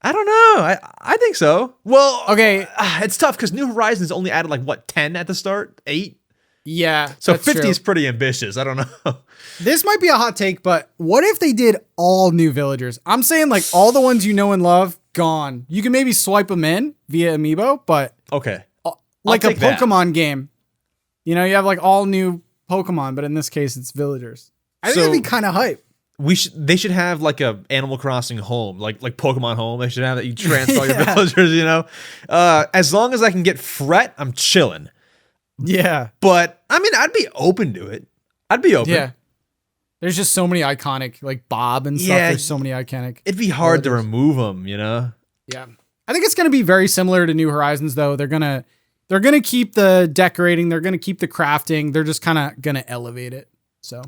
I don't know. I think so. Well, okay. It's tough because New Horizons only added like what, 10 at the start? 8? Yeah. So 50 is pretty ambitious. I don't know. This might be a hot take, but what if they did all new villagers? I'm saying like all the ones you know and love, gone. You can maybe swipe them in via amiibo, but okay. Like a Pokemon game. You know, you have like all new Pokemon, but in this case it's villagers. I think that'd be kind of hype. They should have like a Animal Crossing home, like Pokemon Home. They should have that you transfer all your villagers, you know. As long as I can get Fret, I'm chilling. Yeah. But I mean, I'd be open to it. I'd be open. Yeah. There's just so many iconic, like Bob and stuff. Yeah, There's so many iconic. It'd be hard to remove them, you know. Yeah. I think it's going to be very similar to New Horizons though. They're going to keep the decorating, they're going to keep the crafting. They're just kind of going to elevate it. So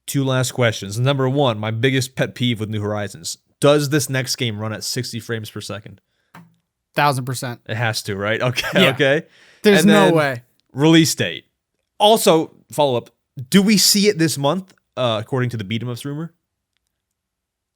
2 last questions. Number 1, my biggest pet peeve with New Horizons. Does this next game run at 60 frames per second? 1000%. It has to, right? Okay, Yeah. okay. There's And no then way. Release date. Also, follow up. Do we see it this month, according to the beat 'em ups rumor?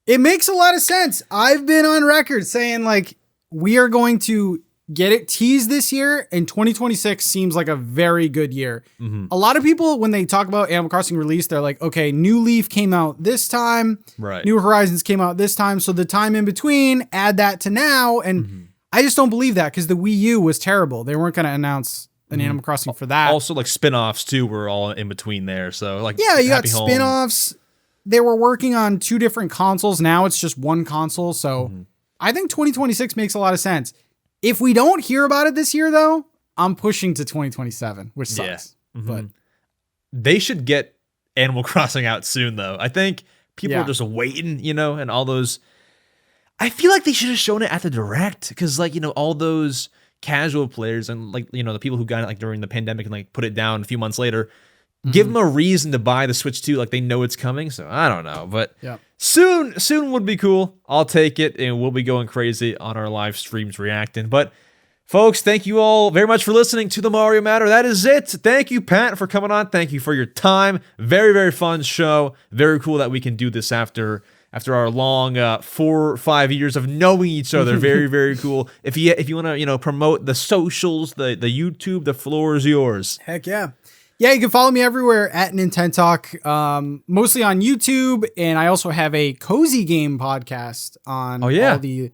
It makes a lot of sense. I've been on record saying like we are going to get it teased this year, and 2026 seems like a very good year. A lot of people, when they talk about Animal Crossing release, they're like, okay, New Leaf came out this time, Right. New Horizons came out this time, so the time in between, add that to now, and I just don't believe that because the Wii U was terrible. They weren't going to announce an Animal Crossing for that. Also, like spin-offs too were all in between there. So like, Yeah, you got Happy Home. spin-offs. They were working on 2 different consoles. Now it's just one console. So I think 2026 makes a lot of sense. If we don't hear about it this year, though, I'm pushing to 2027, which sucks. But They should get Animal Crossing out soon, though. I think people Yeah. are just waiting, and all those. I feel like they should have shown it at the direct because, like, all those casual players and like the people who got it like during the pandemic and like put it down a few months later, give them a reason to buy the Switch 2. Like they know it's coming. So I don't know, but yeah. soon would be cool. I'll take it, and we'll be going crazy on our live streams reacting. But folks, thank you all very much for listening to the Mario Matter. That is it. Thank you, Pat, for coming on. Thank you for your time. Very, very fun show. Very cool that we can do this after our long 4 or 5 years of knowing each other. Very, very cool. If you want to promote the socials, the YouTube, the floor is yours. Heck yeah. Yeah, you can follow me everywhere at NintenTalk, mostly on YouTube. And I also have a cozy game podcast on all the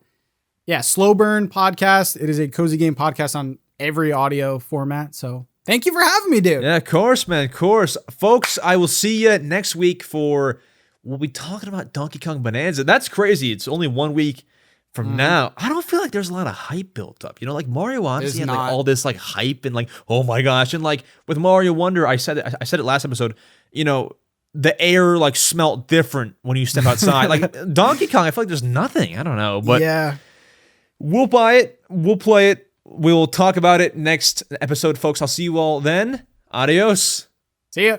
Slow Burn podcast. It is a cozy game podcast on every audio format. So thank you for having me, dude. Yeah, of course, man. Of course. Folks, I will see you next week for, we'll be talking about Donkey Kong Bonanza. That's crazy. It's only 1 week from now. I don't feel like there's a lot of hype built up. Like Mario Odyssey had like all this like hype and like, oh my gosh. And like with Mario Wonder, I said it last episode, the air like smelt different when you step outside. Like Donkey Kong, I feel like there's nothing. I don't know. But yeah. We'll buy it. We'll play it. We'll talk about it next episode, folks. I'll see you all then. Adios. See ya.